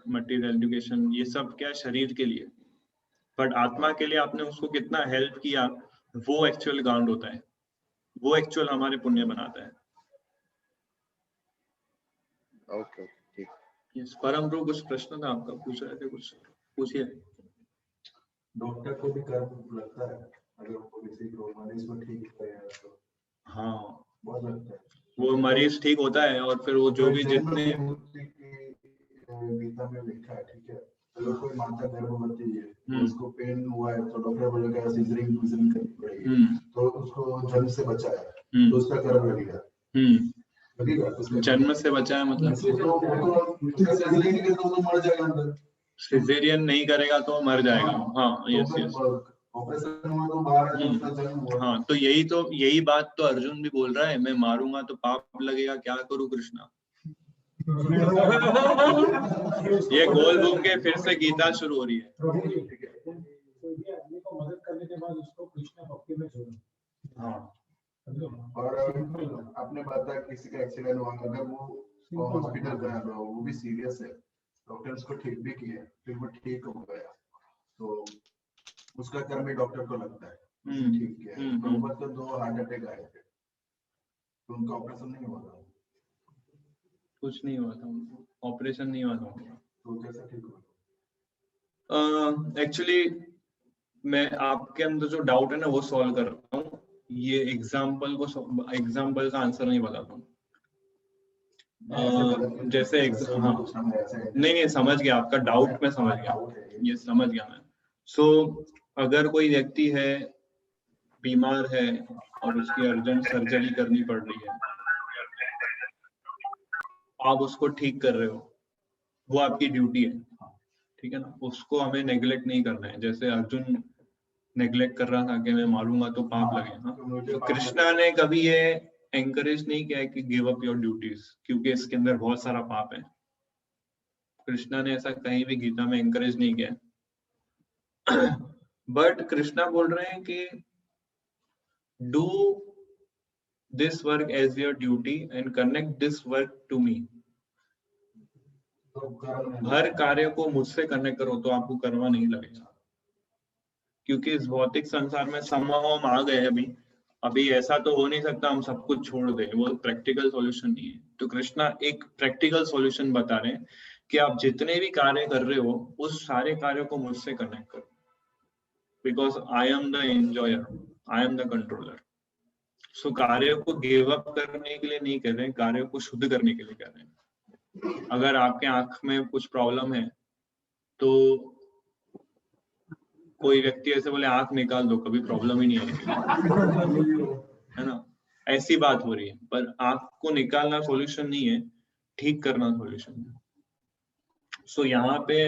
मटेरियल एजुकेशन, ये सब क्या शरीर के लिए, बट आत्मा के लिए आपने उसको कितना हेल्प किया, वो एक्चुअल काउंट होता है, वो एक्चुअल हमारे पुण्य बनाता है। ओके, ठीक। यस, परम गुरु कुछ प्रश्न था आपका, पूछ रहे थे, कुछ पूछिए। डॉक्टर को भी कर्म लगता है अगर वो किसी को मरीज को ठीक करे तो? हाँ, बहुत लगता है। वो मरीज ठीक होता है और फिर वो जो भी जितने गीता में लिखा है, ठीक है, अगर कोई माता गर्भवती है हम्म। उसको पेन हुआ है तो डॉक्टर बोलेगा सीजरिंग करनी पड़ेगी, तो उसको जन्म से बचाया तो उसका कर्म लगेगा। लगेगा उसका जन्म से बचाया मतलब सीजरिंग के तो मर जाएगा अंदर, सिजेरियन नहीं करेगा तो मर जाएगा। हाँ, यस यस। ऑपरेशन हुआ तो बाहर है तो उसका जन्म हुआ। हाँ, तो यही बात तो अर्जुन भी बोल रहा है, मैं मारूंगा तो पाप लगेगा, क्या करूं कृष्णा। ये गोल घूम के फिर से गीता शुरू हो रही है। कोई भी आदमी को मदद करने के बाद उसको कृष्ण भक्ति में जोड़ो। हाँ, और आपने बताया किसी का एक्सीडेंट हुआ, अगर वो हॉस्पिटल गया तो वो भी सीरियस है, डॉक्टर उसको ठीक भी किया, फिर वो ठीक हो गया, तो उसका कर्म भी डॉक्टर को लगता है, ठीक किया। प्रभुपाद को 2 हार्ट अटैक आए थे तो उनका ऑपरेशन नहीं हुआ था। कुछ नहीं हुआ था उनको, ऑपरेशन नहीं हुआ था। तो कैसा ठीक हुआ? एक्चुअली मैं आपके अंदर जो डाउट है ना वो सॉल्व कर रहा हूँ। ये एग्जाम्पल का आंसर नहीं बताता हूँ। जैसे हाँ, नहीं समझ गया आपका डाउट, मैं समझ गया, ये समझ गया मैं। सो अगर कोई व्यक्ति है, बीमार है और उसकी अर्जेंट सर्जरी करनी पड़ रही है, आप उसको ठीक कर रहे हो, वो आपकी ड्यूटी है, ठीक है ना, उसको हमें नेग्लेक्ट नहीं करना है। जैसे अर्जुन नेग्लेक्ट कर रहा था कि मैं मारूंगा तो पाप लगेगा, तो कृष्णा ने कभी ये एंकरेज नहीं किया कि गिव अप योर ड्यूटीज, क्योंकि इसके अंदर बहुत सारा पाप है। कृष्णा ने ऐसा कहीं भी गीता में एंकरेज नहीं किया। बट कृष्णा बोल रहे हैं कि do this work as your duty and connect this work to me. हर कार्य को मुझसे कनेक्ट करो तो आपको कर्म नहीं लगेगा, क्योंकि इस भौतिक संसार में समूह आ गए अभी ऐसा तो हो नहीं सकता हम सब कुछ छोड़ दें, वो प्रैक्टिकल सॉल्यूशन नहीं है। तो कृष्णा एक प्रैक्टिकल सॉल्यूशन बता रहे हैं कि आप जितने भी कार्य कर रहे हो उस सारे कार्यों को मुझसे कनेक्ट करो, because I am the enjoyer, I am the controller. So कार्य को गिव अप करने के लिए नहीं कह रहे हैं, कार्य को शुद्ध करने के लिए कह रहे हैं। अगर आपके आंख में कुछ प्रॉब्लम है तो कोई व्यक्ति ऐसे बोले आंख निकाल दो, कभी प्रॉब्लम ही नहीं आएगी, है ना, ऐसी बात हो रही है। पर आंख को निकालना सॉल्यूशन नहीं है, ठीक करना सॉल्यूशन है। सो यहाँ पे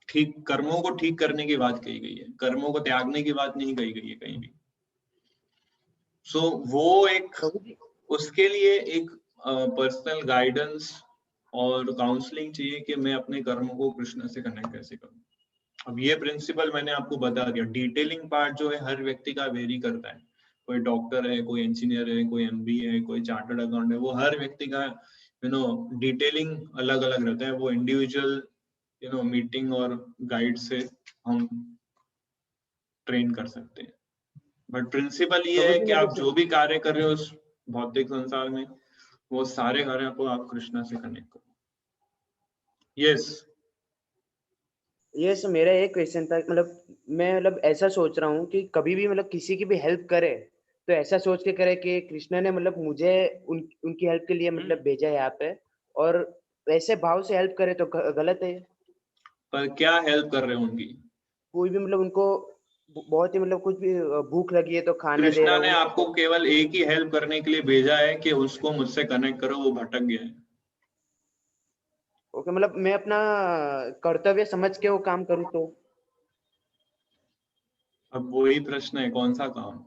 ठीक कर्मों को ठीक करने की बात कही गई है, कर्मों को त्यागने की बात नहीं कही गई है कहीं भी। सो वो एक उसके लिए एक पर्सनल गाइडेंस और काउंसलिंग चाहिए कि मैं अपने कर्मों को कृष्ण से कनेक्ट कैसे करूं। अब ये प्रिंसिपल मैंने आपको बता दिया। डिटेलिंग पार्ट जो है हर व्यक्ति का वेरी करता है, कोई डॉक्टर है, कोई इंजीनियर है, कोई एमबीए है, कोई चार्टर्ड अकाउंट है, वो हर व्यक्ति का डिटेलिंग अलग अलग रहता है। वो इंडिविजुअल मीटिंग और गाइड से हम ट्रेन कर सकते हैं। बट प्रिंसिपल ये है कि आप जो भी कार्य कर रहे हो उस भौतिक संसार में, वो सारे कार्यों को आप कृष्णा से कनेक्ट करो। यस, मेरा एक क्वेश्चन था, मैं ऐसा सोच रहा हूँ कि कभी भी किसी की भी हेल्प करे तो ऐसा सोच के करे कि कृष्ण ने मुझे उनकी हेल्प के लिए भेजा है यहाँ पे, और वैसे भाव से हेल्प करे तो गलत है। पर क्या हेल्प कर रहे हो उनकी? कोई भी उनको बहुत ही कुछ भी भूख लगी है तो खाना दे कृष्णा रहा ने हूँ। आपको केवल एक ही हेल्प करने के लिए भेजा है कि उसको मुझसे कनेक्ट करो, वो भटक गया है। ओके, मैं अपना कर्तव्य समझ के वो काम करूँ तो? अब वही प्रश्न है, कौन सा काम?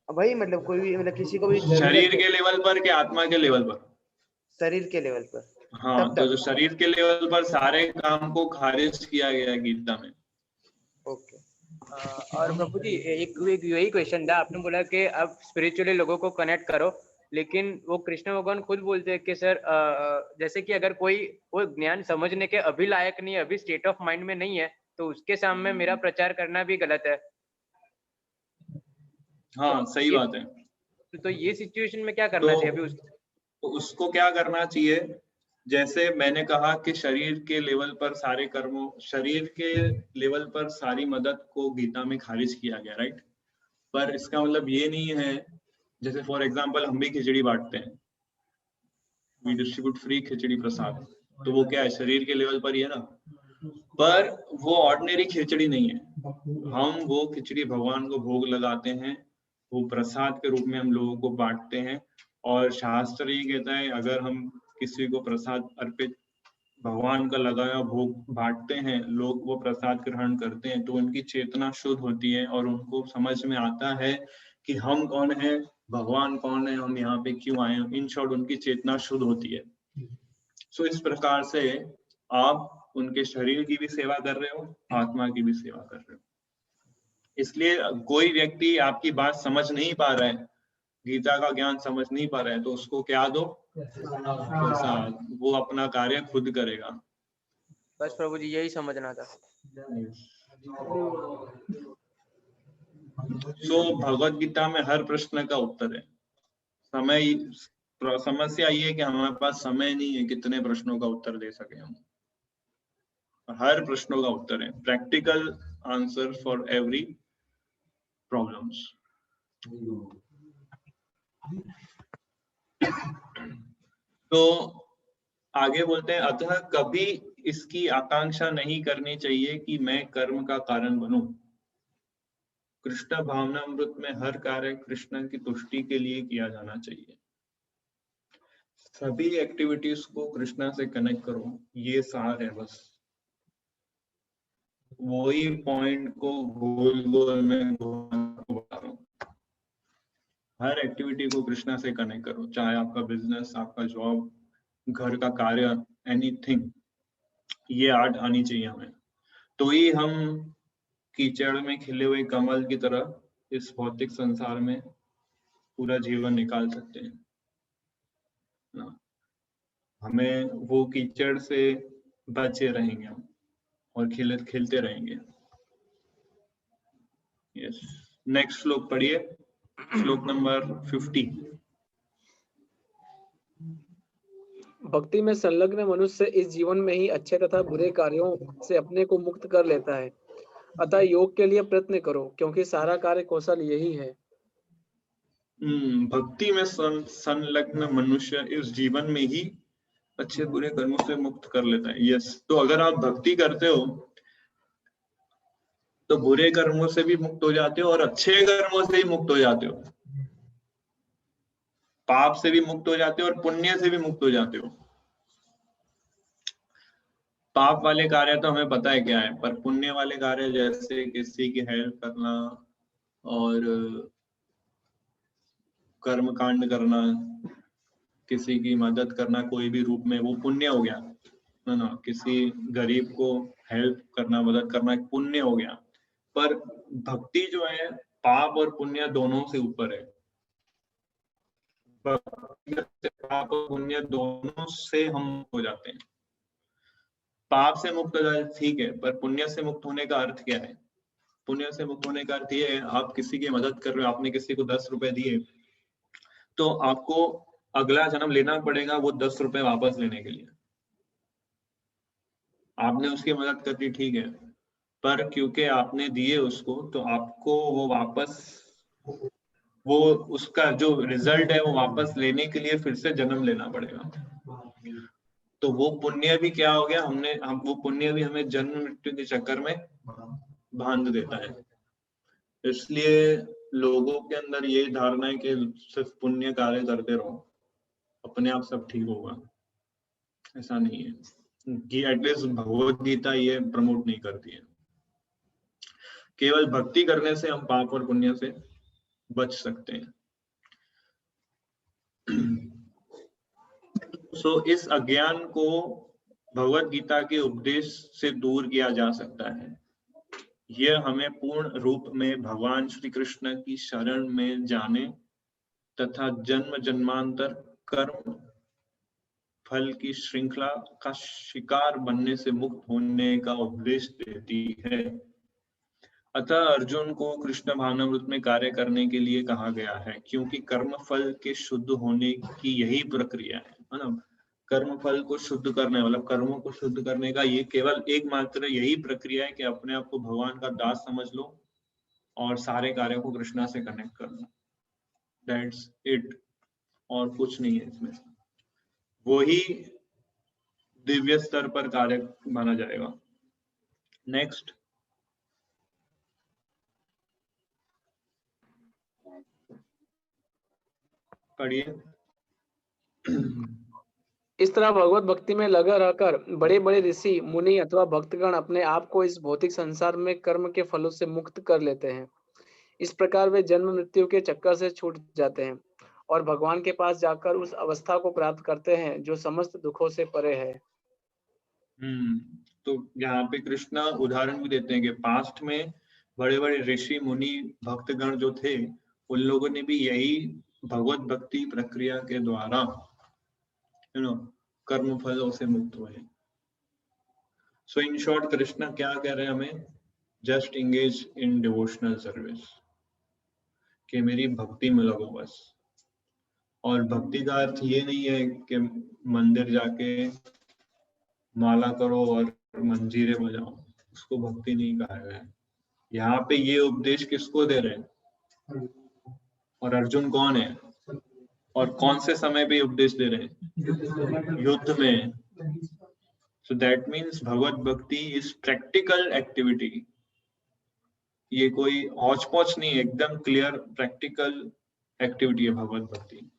वही कोई भी किसी को भी शरीर के लेवल पर कि आत्मा के लेवल पर? शरीर के लेवल पर। हाँ, तब तो तक। जो शरीर के लेवल पर सारे काम को खारिज किया गया है गीता में। ओके। और प्रभु जी एक यही क्वेश्चन था, आपने बोला कि आप स्पिरिचुअली लोगों को कनेक्ट करो, लेकिन वो कृष्ण भगवान खुद बोलते हैं कि सर जैसे कि अगर कोई वो ज्ञान समझने के अभी लायक नहीं है, अभी स्टेट ऑफ माइंड में नहीं है, तो उसके सामने मेरा प्रचार करना भी गलत है। हाँ, सही बात है। तो ये सिचुएशन में क्या करना तो चाहिए अभी उसको क्या करना चाहिए, जैसे मैंने कहा कि शरीर के लेवल पर सारे कर्मों, शरीर के लेवल पर सारी मदद को गीता में खारिज किया गया, राइट। पर इसका मतलब ये नहीं है, जैसे फॉर एग्जांपल हम भी खिचड़ी बांटते हैं, वी डिस्ट्रीब्यूट फ्री खिचड़ी प्रसाद, तो वो क्या है, शरीर के लेवल पर ही है ना, पर वो ऑर्डिनरी खिचड़ी नहीं है। हम वो खिचड़ी भगवान को भोग लगाते हैं, वो प्रसाद के रूप में हम लोगों को बांटते हैं। और शास्त्र ये कहता है, अगर हम किसी को प्रसाद अर्पित भगवान का लगाया भोग बांटते हैं, लोग वो प्रसाद ग्रहण करते हैं, तो उनकी चेतना शुद्ध होती है और उनको समझ में आता है कि हम कौन है, भगवान कौन है, हम यहाँ पे क्यों आए हैं। इन शॉर्ट उनकी चेतना शुद्ध होती है। सो इस प्रकार से आप उनके शरीर की भी सेवा कर रहे हो, आत्मा की भी सेवा कर रहे हो। इसलिए कोई व्यक्ति आपकी बात समझ नहीं पा रहा है, गीता का ज्ञान समझ नहीं पा रहा है, तो उसको क्या दो, प्रसाद, वो अपना कार्य खुद करेगा। बस प्रभु जी यही समझना था। सो भगवत गीता में हर प्रश्न का उत्तर है। समस्या ये है कि हमारे पास समय नहीं है कितने प्रश्नों का उत्तर दे सके हम। हर प्रश्नों का उत्तर है, practical answer for every problems. तो आगे बोलते हैं, अतः कभी इसकी आकांक्षा नहीं करनी चाहिए कि मैं कर्म का कारण बनूं। कृष्ण भावनामृत में हर कार्य कृष्ण की तुष्टि के लिए किया जाना चाहिए। सभी एक्टिविटीज को कृष्णा से कनेक्ट करो, ये सार है बस। वही पॉइंट को गोल गोल में बता रहा हूँ। हर एक्टिविटी को कृष्णा से कनेक्ट करो, चाहे आपका बिजनेस, आपका जॉब, घर का कार्य, एनीथिंग, ये आर्ट आनी चाहिए हमें। तो ही हम कीचड़ में खिले हुए कमल की तरह इस भौतिक संसार में पूरा जीवन निकाल सकते हैं ना। हमें वो कीचड़ से बचे रहेंगे हम और खिलते रहेंगे। यस, नेक्स्ट श्लोक पढ़िए, श्लोक नंबर 50। भक्ति में संलग्न मनुष्य इस जीवन में ही अच्छे तथा बुरे कार्यों से अपने को मुक्त कर लेता है। अतः योग के लिए प्रयत्न करो, क्योंकि सारा कार्य कौशल यही है। भक्ति में संलग्न मनुष्य इस जीवन में ही अच्छे बुरे कर्मों से मुक्त कर लेता है। यस, तो अगर आप भक्ति करते हो तो बुरे कर्मों से भी मुक्त हो जाते हो और अच्छे कर्मों से भी मुक्त हो जाते हो। पाप से भी मुक्त हो जाते हो और पुण्य से भी मुक्त हो जाते हो। पाप वाले कार्य तो हमें पता है क्या है, पर पुण्य वाले कार्य जैसे किसी की हेल्प करना और कर्म कांड करना, किसी की मदद करना कोई भी रूप में, वो पुण्य हो गया ना। किसी गरीब को हेल्प करना, मदद करना एक पुण्य हो गया। पर भक्ति जो है पाप और पुण्य दोनों से ऊपर है। पाप और पुण्य दोनों से हम हो जाते हैं। पाप से मुक्त हो जाए ठीक है, पर पुण्य से मुक्त होने का अर्थ क्या है? पुण्य से मुक्त होने का अर्थ ये है, आप किसी की मदद कर रहे हो, आपने किसी को 10 रुपए दिए, तो आपको अगला जन्म लेना पड़ेगा वो 10 रुपए वापस लेने के लिए। आपने उसकी मदद कर दी ठीक है, पर क्योंकि आपने दिए उसको, तो आपको वो वापस, वो उसका जो रिजल्ट है वो वापस लेने के लिए फिर से जन्म लेना पड़ेगा। तो वो पुण्य भी क्या हो गया, हम वो पुण्य भी हमें जन्म मृत्यु के चक्कर में बांध देता है। इसलिए लोगों के अंदर ये धारणा है कि सिर्फ पुण्य कार्य करते रहो, अपने आप सब ठीक होगा। ऐसा नहीं है कि एटलीस्ट भगवत गीता ये प्रमोट नहीं करती है। केवल भक्ति करने से हम पाप और पुण्य से बच सकते हैं। सो इस अज्ञान को भगवत गीता के उपदेश से दूर किया जा सकता है। यह हमें पूर्ण रूप में भगवान श्री कृष्ण की शरण में जाने तथा जन्म जन्मांतर कर्म फल की श्रृंखला का शिकार बनने से मुक्त होने का उपदेश देती है। अतः अर्जुन को कृष्ण भावनामृत में कार्य करने के लिए कहा गया है, क्योंकि कर्म फल के शुद्ध होने की यही प्रक्रिया है ना। कर्म फल को शुद्ध करने, मतलब कर्मों को शुद्ध करने का ये केवल एकमात्र यही प्रक्रिया है कि अपने आप को भगवान का दास समझ लो और सारे कार्यों को कृष्णा से कनेक्ट कर लो। दैट्स इट, और कुछ नहीं है इसमें। वही दिव्य स्तर पर कार्य माना जाएगा। नेक्स्ट, पढ़िए। इस तरह भगवत भक्ति में लगा रहकर बड़े बड़े ऋषि मुनि अथवा भक्तगण अपने आप को इस भौतिक संसार में कर्म के फलों से मुक्त कर लेते हैं। इस प्रकार वे जन्म मृत्यु के चक्कर से छूट जाते हैं और भगवान के पास जाकर उस अवस्था को प्राप्त करते हैं जो समस्त दुखों से परे है। तो यहाँ पे कृष्णा उदाहरण भी देते हैं कि पास्ट में बड़े बड़े ऋषि मुनि भक्तगण जो थे, उन लोगों ने भी यही भगवत भक्ति प्रक्रिया के द्वारा कर्म फलों से मुक्त हुए। सो इन शॉर्ट कृष्णा क्या कह रहे हैं हमें? Just engage in devotional service, कि मेरी भक्ति में लगो बस। और भक्ति का अर्थ ये नहीं है कि मंदिर जाके माला करो और मंजीरे बजाओ, उसको भक्ति नहीं कहा गया है। यहाँ पे ये उपदेश किसको दे रहे हैं? और अर्जुन कौन है और कौन से समय पे उपदेश दे रहे हैं? युद्ध में। सो दैट मीन्स भगवत भक्ति इज प्रैक्टिकल एक्टिविटी। ये कोई हौच पौच नहीं है, एकदम क्लियर प्रैक्टिकल एक्टिविटी है भगवत भक्ति।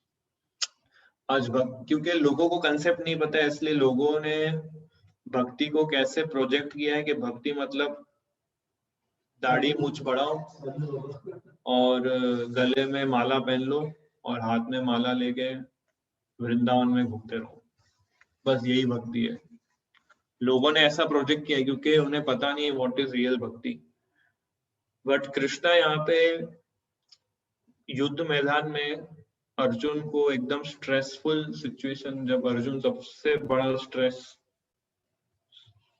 आज क्योंकि लोगों को कंसेप्ट नहीं पता है, इसलिए लोगों ने भक्ति को कैसे प्रोजेक्ट किया है कि भक्ति मतलब दाढ़ी मूछ बढ़ाओ और गले में माला पहन लो और हाथ में माला लेके वृंदावन में घूमते रहो, बस यही भक्ति है। लोगों ने ऐसा प्रोजेक्ट किया क्योंकि उन्हें पता नहीं है व्हाट इज रियल भक्ति। बट कृष्णा यहाँ पे युद्ध मैदान में अर्जुन को एकदम स्ट्रेसफुल सिचुएशन, जब अर्जुन सबसे बड़ा स्ट्रेस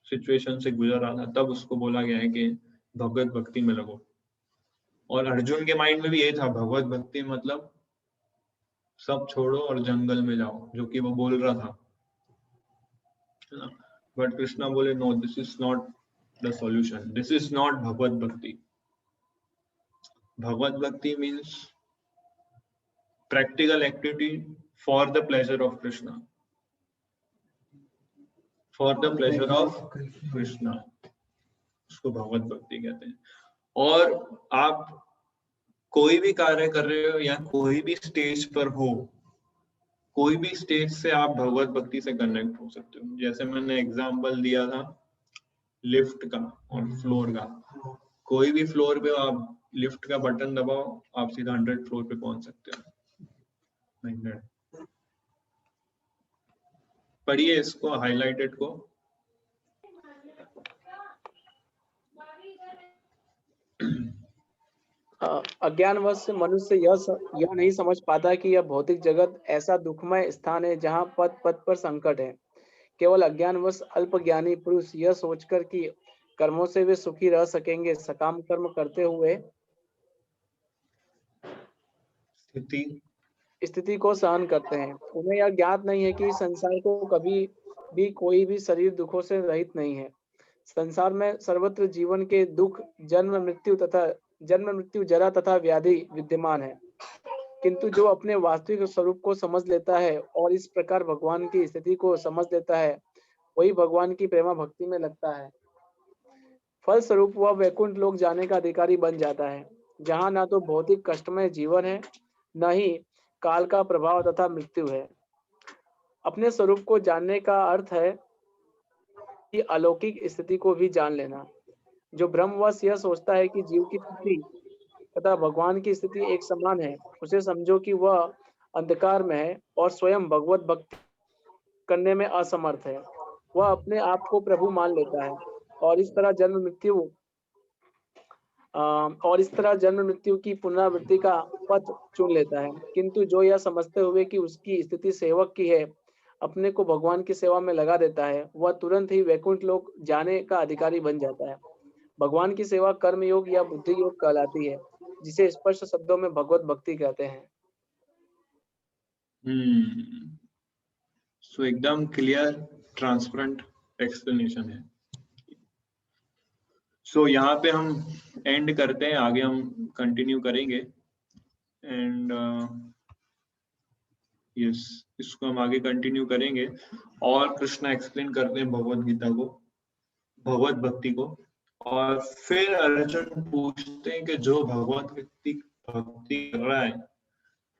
सिचुएशन से गुजर रहा था, तब उसको बोला गया है कि भगवत भक्ति में लगो। और अर्जुन के माइंड में भी ये था, भगवत भक्ति मतलब सब छोड़ो और जंगल में जाओ, जो कि वो बोल रहा था। बट कृष्णा बोले no, this is not the solution, this is not Bhagavat bhakti. Bhagavat bhakti means practical activity for the pleasure of Krishna, for the pleasure of Krishna, उसको भगवत भक्ति कहते हैं। और आप कोई भी कार्य कर रहे हो या कोई भी स्टेज पर हो, कोई भी स्टेज से आप भगवत भक्ति से कनेक्ट हो सकते हो। जैसे मैंने एग्जांपल दिया था लिफ्ट का और फ्लोर का, कोई भी फ्लोर पे आप लिफ्ट का बटन दबाओ, आप सीधा 100 फ्लोर पे पहुंच सकते हो। पढ़िए इसको, हाइलाइटेड को। अज्ञानवश मनुष्य यह नहीं समझ पाता कि यह भौतिक जगत ऐसा दुखमय स्थान है जहाँ पद पद पर संकट है। केवल अज्ञानवश अल्पज्ञानी पुरुष यह सोचकर कि कर्मों से वे सुखी रह सकेंगे, सकाम कर्म करते हुए स्थिति को सहन करते हैं। उन्हें यह ज्ञात नहीं है कि संसार को कभी भी कोई भी शरीर दुखों से रहित नहीं है। संसार में सर्वत्र जीवन के दुख, जन्म मृत्यु जरा तथा व्याधि विद्यमान है। किंतु जो अपने वास्तविक स्वरूप को समझ लेता है और इस प्रकार भगवान की स्थिति को समझ लेता है, वही भगवान की प्रेमा भक्ति में लगता है। फल स्वरूप वह वैकुंठ लोक जाने का अधिकारी बन जाता है, जहाँ न तो भौतिक कष्टमय जीवन है, न ही काल का प्रभाव तथा मृत्यु है। अपने स्वरूप को जानने का अर्थ है कि अलौकिक स्थिति को भी जान लेना। जो ब्रह्मवश यह सोचता है कि जीव की स्थिति तथा भगवान की स्थिति एक समान है, उसे समझो कि वह अंधकार में है और स्वयं भगवत भक्ति करने में असमर्थ है। वह अपने आप को प्रभु मान लेता है और इस तरह जन्म मृत्यु की पुनरावृत्ति का पथ चुन लेता है। किंतु जो यह समझते हुए कि उसकी स्थिति सेवक की है, अपने को भगवान की सेवा में लगा देता है, वह तुरंत ही वैकुंठ लोक जाने का अधिकारी बन जाता है। भगवान की सेवा कर्म योग या बुद्धि योग कहलाती है, जिसे स्पष्ट शब्दों में भगवत भक्ति कहते हैं। सो एकदम क्लियर ट्रांसपेरेंट एक्सप्लेनेशन है। सो यहाँ पे हम एंड करते हैं, आगे हम कंटिन्यू करेंगे। एंड यस, इसको हम आगे कंटिन्यू करेंगे और कृष्णा एक्सप्लेन करते हैं भगवत गीता को, भगवत भक्ति को। और फिर अर्जुन पूछते हैं कि जो भगवत भक्ति कर रहा है,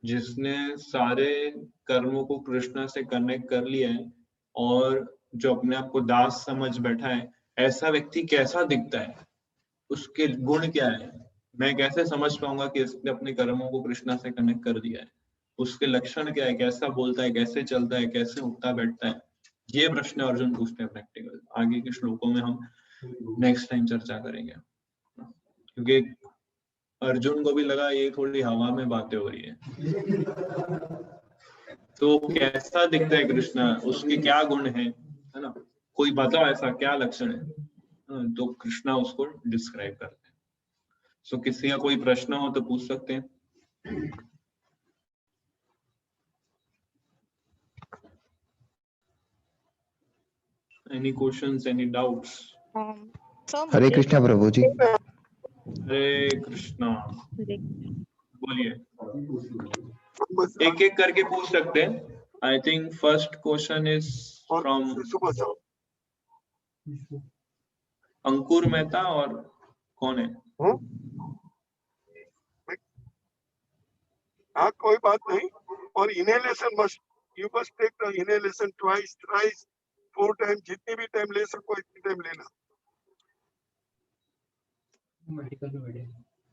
जिसने सारे कर्मों को कृष्णा से कनेक्ट कर लिया है और जो अपने आप को दास समझ बैठा है, ऐसा व्यक्ति कैसा दिखता है, उसके गुण क्या है, मैं कैसे समझ पाऊंगा कि इसने अपने कर्मों को कृष्णा से कनेक्ट कर दिया है, उसके लक्षण क्या है, कैसा बोलता है, कैसे चलता है, कैसे उठता बैठता है, ये प्रश्न अर्जुन पूछते हैं प्रैक्टिकल। आगे के श्लोकों में हम नेक्स्ट टाइम चर्चा करेंगे, क्योंकि अर्जुन को भी लगा ये थोड़ी हवा में बातें हो रही है। तो कैसा दिखता है कृष्णा, उसके क्या गुण है ना, कोई बताओ ऐसा क्या लक्षण है, तो कृष्णा उसको डिस्क्राइब करते हैं। सो किसी का कोई प्रश्न हो तो पूछ सकते हैं। Any questions, any doubts? Hare Krishna प्रभु जी। हरे कृष्णा। बोलिए, एक एक करके पूछ सकते हैं। I think first question is from Ankur Mehta, और कौन है? हाँ, कोई बात नहीं। और inhalation must, you must take the inhalation twice, thrice, 4 time, जितनी भी टाइम ले सको इतनी टाइम लेना।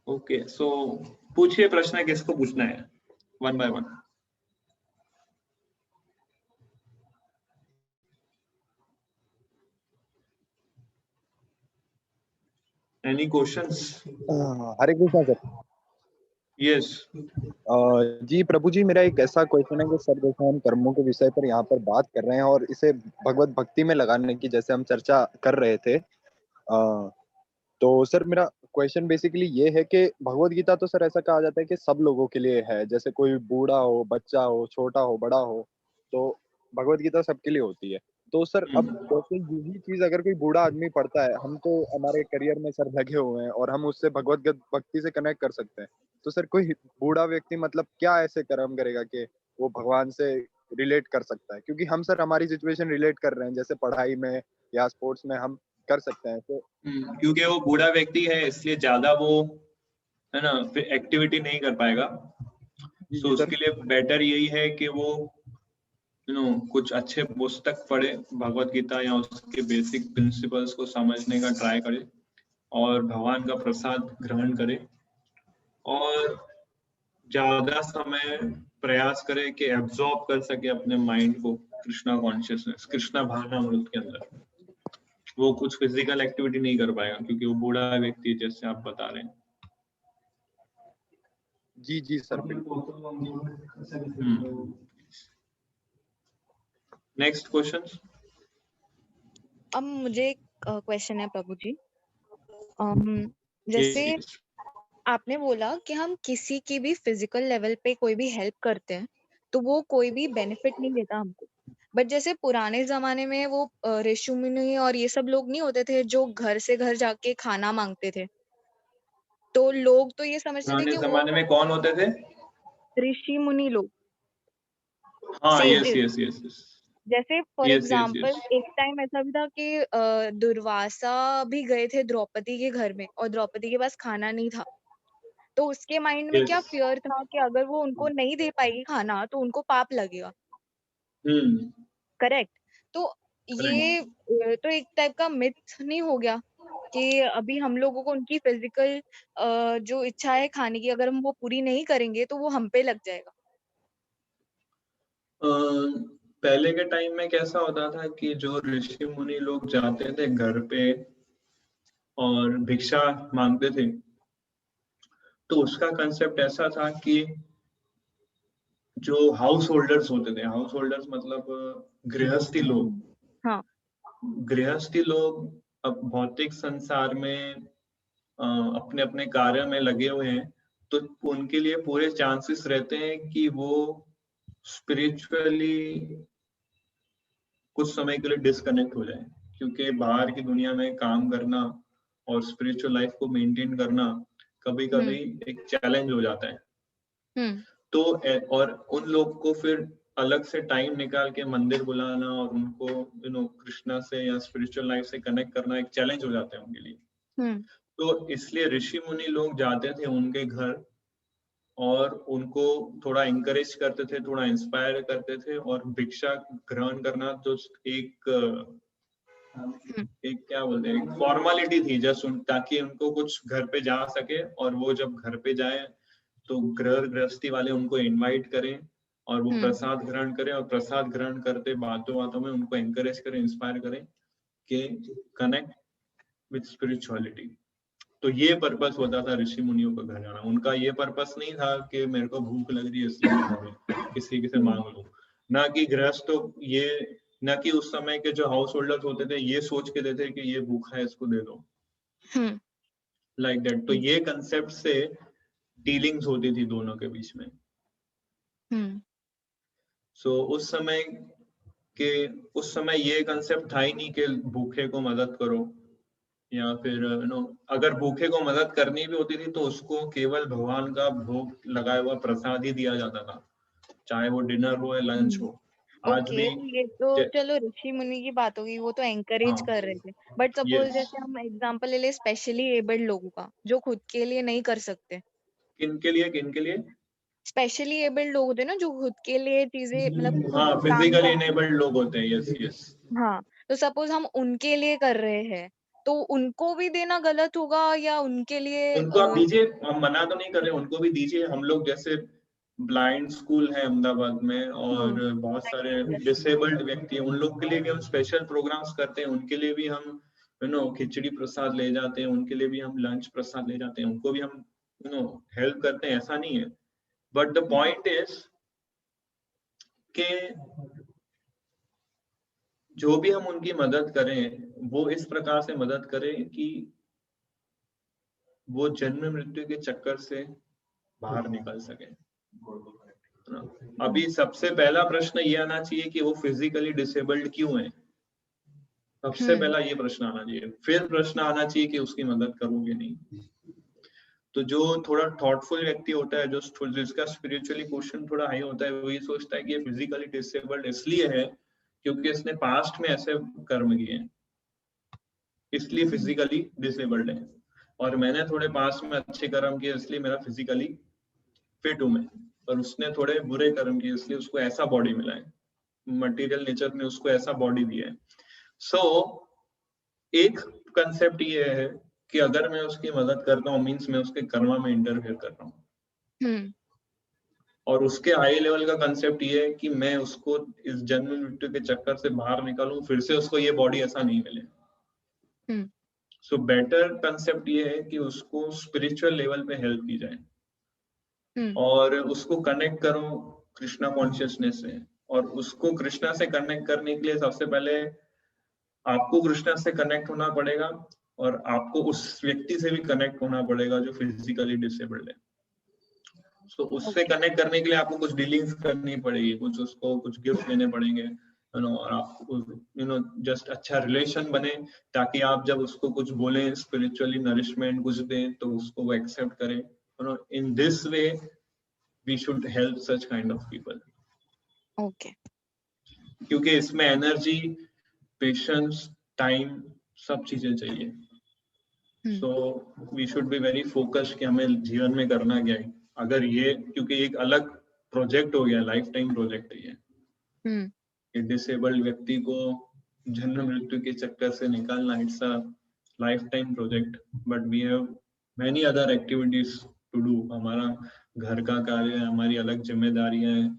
ओके, सो पूछिए प्रश्न, किसको पूछना है, one by one. Any questions? Hare Krishna sir. Yes. जी प्रभु जी, मेरा एक ऐसा क्वेश्चन है कि सर जैसे हम कर्मों के विषय पर यहाँ पर बात कर रहे हैं और इसे भगवत भक्ति में लगाने की जैसे हम चर्चा कर रहे थे, तो सर मेरा क्वेश्चन बेसिकली ये है कि भगवत गीता तो सर ऐसा कहा जाता है कि सब लोगों के लिए है, जैसे कोई बूढ़ा हो, बच्चा हो, छोटा हो, बड़ा हो, तो भगवत गीता सबके लिए होती है। तो सर अब जैसे यही चीज अगर कोई बूढ़ा आदमी पढ़ता है, हम तो हमारे करियर में सर लगे हुए हैं और हम उससे भगवत भक्ति से कनेक्ट कर सकते हैं, तो सर कोई बूढ़ा व्यक्ति मतलब क्या ऐसे कर्म करेगा कि वो भगवान से रिलेट कर सकता है? क्योंकि हम सर हमारी सिचुएशन रिलेट कर रहे हैं, जैसे पढ़ाई में या स्पोर्ट्स में हम कर सकते हैं। तो क्योंकि वो बूढ़ा व्यक्ति है इसलिए ज्यादा वो है ना एक्टिविटी नहीं कर पाएगा, तो उसके लिए बेटर यही है कि वो कुछ अच्छे पुस्तक पढ़े, भगवत गीता या उसके बेसिक प्रिंसिपल्स को समझने का ट्राई करे और भगवान का प्रसाद ग्रहण करे और ज्यादा समय प्रयास करे कि एब्जॉर्ब कर सके अपने माइंड को कृष्णा कॉन्शियसनेस, कृष्णा भावनामृत के अंदर। वो कुछ फिजिकल एक्टिविटी नहीं कर पाएगा क्योंकि वो बूढ़ा व्यक्ति है, जैसे आप बता रहे हैं। जी जी सर, बिल्कुल। Next question. अब मुझे एक क्वेश्चन है प्रभु जी। जैसे आपने बोला कि हम किसी की भी फिजिकल लेवल पे कोई भी हेल्प करते हैं तो वो कोई भी बेनिफिट नहीं देता हमको, बट जैसे पुराने जमाने में वो ऋषि मुनि और ये सब लोग नहीं होते थे जो घर से घर जाके खाना मांगते थे, तो लोग तो ये समझते थे कि जमाने में कौन होते थे? ऋषि मुनि लोग। हाँ, यस यस यस। जैसे फॉर एग्जाम्पल एक टाइम ऐसा भी था कि दुर्वासा भी गए थे द्रौपदी के घर में और द्रौपदी के पास खाना नहीं था, तो उसके माइंड में क्या फियर था कि अगर वो उनको नहीं दे पाएगी खाना तो उनको पाप लगेगा। करेक्ट। तो ये तो एक टाइप का मिथ नहीं हो गया कि अभी हम लोगों को उनकी फिजिकल जो इच्छा है खाने की, अगर हम वो पूरी नहीं करेंगे तो वो हम पे लग जाएगा। पहले के टाइम में कैसा होता था कि जो ऋषि मुनि लोग जाते थे घर पे और भिक्षा मांगते थे, तो उसका कंसेप्ट ऐसा था कि जो हाउस होल्डर्स होते थे, हाउस होल्डर्स मतलब गृहस्थी लोग, हाँ गृहस्थी लोग अब भौतिक संसार में अपने अपने कार्य में लगे हुए हैं, तो उनके लिए पूरे चांसेस रहते हैं कि वो स्पिरिचुअली कुछ समय के लिए डिस्कनेक्ट हो जाए, क्योंकि बाहर की दुनिया में काम करना और स्पिरिचुअल लाइफ को मेंटेन करना कभी कभी एक चैलेंज हो जाता है। हम्म तो और उन लोग को फिर अलग से टाइम निकाल के मंदिर बुलाना और उनको कृष्णा से या स्पिरिचुअल लाइफ से कनेक्ट करना एक चैलेंज हो जाता है उनके लिए। हम्म तो इसलिए ऋषि मुनि लोग जाते थे उनके घर और उनको थोड़ा इंकरेज करते थे, थोड़ा इंस्पायर करते थे, और भिक्षा ग्रहण करना तो एक क्या बोलते हैं, एक फॉर्मेलिटी थी जस्ट ताकि उनको कुछ घर पे जा सके, और वो जब घर पे जाए तो गृहस्थी वाले उनको इनवाइट करें और वो प्रसाद ग्रहण करें, और प्रसाद ग्रहण करते बातों बातों में उनको एनकरेज करें, इंस्पायर करें कि कनेक्ट विद स्पिरिचुअलिटी। तो ये पर्पस होता था ऋषि मुनियों का घर जाना। उनका ये पर्पस नहीं था कि मेरे को भूख लग रही है इसलिए किसी से मांग लूं, ना कि गृहस्थ ये, ना कि उस समय के जो हाउस होल्डर्स होते थे ये सोच के देते कि ये भूखा है इसको दे दो, लाइक दैट। तो ये कंसेप्ट से डीलिंग्स होती थी दोनों के बीच में। सो उस समय ये कंसेप्ट था ही नहीं कि भूखे को मदद करो, या फिर अगर भूखे को मदद करनी भी होती थी तो उसको केवल भगवान का भोग लगाया हुआ प्रसाद ही दिया जाता था, चाहे वो डिनर हो या लंच हो। आज ओके, भी ये तो चलो ऋषि मुनि की बात होगी, वो तो एंकरेज कर रहे थे। बट सपोज जैसे हम एग्जांपल ले ले स्पेशली एबल्ड लोगों का, जो खुद के लिए नहीं कर सकते। किनके लिए स्पेशली एबल्ड लोग होते हैं ना, जो खुद के लिए चीजें मतलब हाँ, खुद काम फिजिकली कर, इनेबल्ड लोग होते हैं, यस। हाँ, तो सपोज हम उनके लिए कर रहे हैं तो उनको भी देना गलत होगा, या उनके लिए उनको आप दीजिए, हम मना तो नहीं कर रहे, उनको भी दीजिए। हम लोग जैसे ब्लाइंड स्कूल है अहमदाबाद में, और बहुत सारे डिसेबल्ड व्यक्ति हैं, उन लोग के लिए भी हम स्पेशल प्रोग्राम्स करते हैं। उनके लिए भी हम खिचड़ी प्रसाद ले जाते हैं, उनके लिए भी हम लंच प्रसाद ले जाते हैं, उनको भी हम हेल्प करते हैं, ऐसा नहीं है। बट द पॉइंट इज कि जो भी हम उनकी मदद करें वो इस प्रकार से मदद करें कि वो जन्म मृत्यु के चक्कर से बाहर निकल सके। अभी सबसे पहला प्रश्न ये आना चाहिए कि वो फिजिकली डिसेबल्ड क्यों है, सबसे पहला ये प्रश्न आना चाहिए। फिर प्रश्न आना चाहिए कि उसकी मदद करोगे नहीं। तो जो थोड़ा थॉटफुल व्यक्ति होता है, जो जिसका स्पिरिचुअली क्वेश्चन थोड़ा हाई होता है, वो ये सोचता है कि ये फिजिकली डिसेबल्ड इसलिए है क्योंकि इसने पास्ट में ऐसे कर्म किए हैं, इसलिए फिजिकली डिसेबल्ड है, और मैंने थोड़े पास्ट में अच्छे कर्म किए इसलिए मेरा फिजिकली फिट हूं मैं, और उसने थोड़े बुरे कर्म किए इसलिए उसको ऐसा बॉडी मिला है, मटेरियल नेचर ने उसको ऐसा बॉडी दिया है। सो एक कंसेप्ट ये है कि अगर मैं उसकी मदद करता हूँ मीन्स मैं उसके कर्म में इंटरफेयर कर रहा हूँ। और उसके हाई लेवल का कंसेप्ट ये है कि मैं उसको इस जन्म मृत्यु के चक्कर से बाहर निकालूं, फिर से उसको ये बॉडी ऐसा नहीं मिले। सो बेटर कंसेप्ट ये है कि उसको स्पिरिचुअल लेवल पे हेल्प की जाए और उसको कनेक्ट करो कृष्णा कॉन्शियसनेस से। और उसको कृष्णा से कनेक्ट करने के लिए सबसे पहले आपको कृष्णा से कनेक्ट होना पड़ेगा, और आपको उस व्यक्ति से भी कनेक्ट होना पड़ेगा जो फिजिकली डिसेबल्ड है। सो उससे कनेक्ट करने के लिए आपको कुछ डीलिंग्स करनी पड़ेगी, कुछ उसको कुछ गिफ्ट देने पड़ेंगे, और आपको जस्ट अच्छा रिलेशन बने, ताकि आप जब उसको कुछ बोले स्पिरिचुअली नरिशमेंट कुछ दें तो उसको वो एक्सेप्ट करे। In this way we should help such kind of people. Okay, क्योंकि इसमें एनर्जी, पेशेंस, टाइम सब चीजें चाहिए। So we should be very focused कि हमें जीवन में करना क्या है। अगर ये, क्योंकि एक अलग प्रोजेक्ट हो गया, लाइफ टाइम प्रोजेक्ट है ये, डिसेबल्ड व्यक्ति को जन्म मृत्यु के चक्कर से निकालना, it's a lifetime project. But we have many other activities to do. हमारा घर का कार्य है, हमारी अलग जिम्मेदारियां हैं,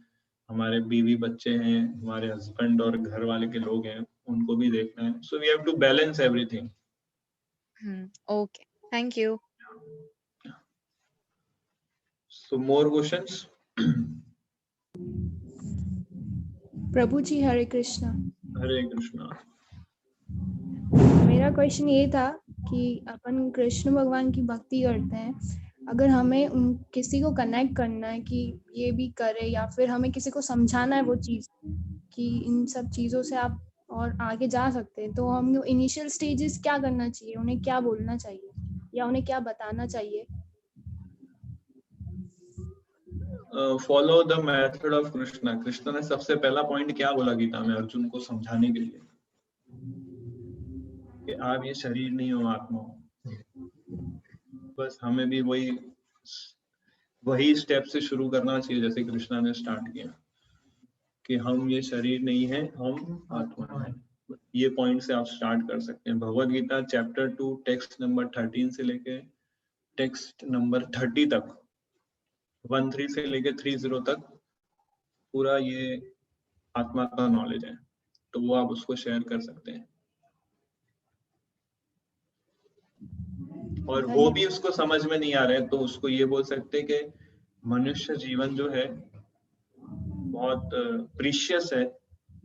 हमारे बीवी बच्चे हैं, हमारे हस्बैंड और घर वाले के लोग हैं, उनको भी देखना है. So we have to balance everything. Okay, thank you. So more questions? प्रभु जी हरे कृष्णा. हरे कृष्णा. मेरा क्वेश्चन ये था कि अपन कृष्ण भगवान की भक्ति करते हैं, अगर हमें किसी को कनेक्ट करना है कि ये भी करे, या फिर हमें किसी को समझाना है वो चीज़ कि इन सब चीज़ों से आप और आगे जा सकते हैं, तो हम इनिशियल स्टेजेस क्या करना चाहिए, उन्हें क्या बोलना चाहिए या उन्हें क्या बताना चाहिए? Follow the method of Krishna. Krishna ने सबसे पहला पॉइंट क्या बोला गीता में अर्जुन को समझाने के लिए? कि आप ये शरीर नहीं हो, आत्मा हो. बस हमें भी वही स्टेप से शुरू करना चाहिए जैसे कृष्णा ने स्टार्ट किया कि हम ये शरीर नहीं है, हम आत्मा है. ये पॉइंट से आप स्टार्ट कर सकते हैं. Bhagavad Gita chapter 2 text number 13 से लेके टेक्स्ट नंबर 30 तक, 13 से लेके 30 तक पूरा ये आत्मा का नॉलेज है. तो वो आप उसको शेयर कर सकते हैं. और वो भी उसको समझ में नहीं आ रहा है तो उसको ये बोल सकते हैं कि मनुष्य जीवन जो है बहुत प्रीशियस है,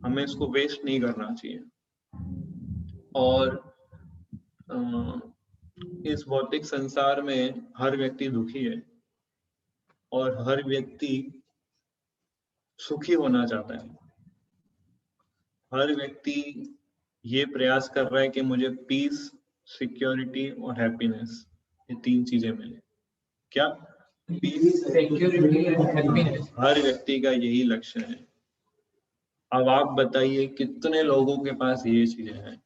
हमें इसको वेस्ट नहीं करना चाहिए. और इस भौतिक संसार में हर व्यक्ति दुखी है और हर व्यक्ति सुखी होना चाहता है. हर व्यक्ति ये प्रयास कर रहा है कि मुझे पीस, सिक्योरिटी और हैप्पीनेस, ये 3 चीजें मिले. क्या? पीस, सिक्योरिटी और हैप्पीनेस. हर व्यक्ति का यही लक्ष्य है. अब आप बताइए कितने लोगों के पास ये चीजें हैं?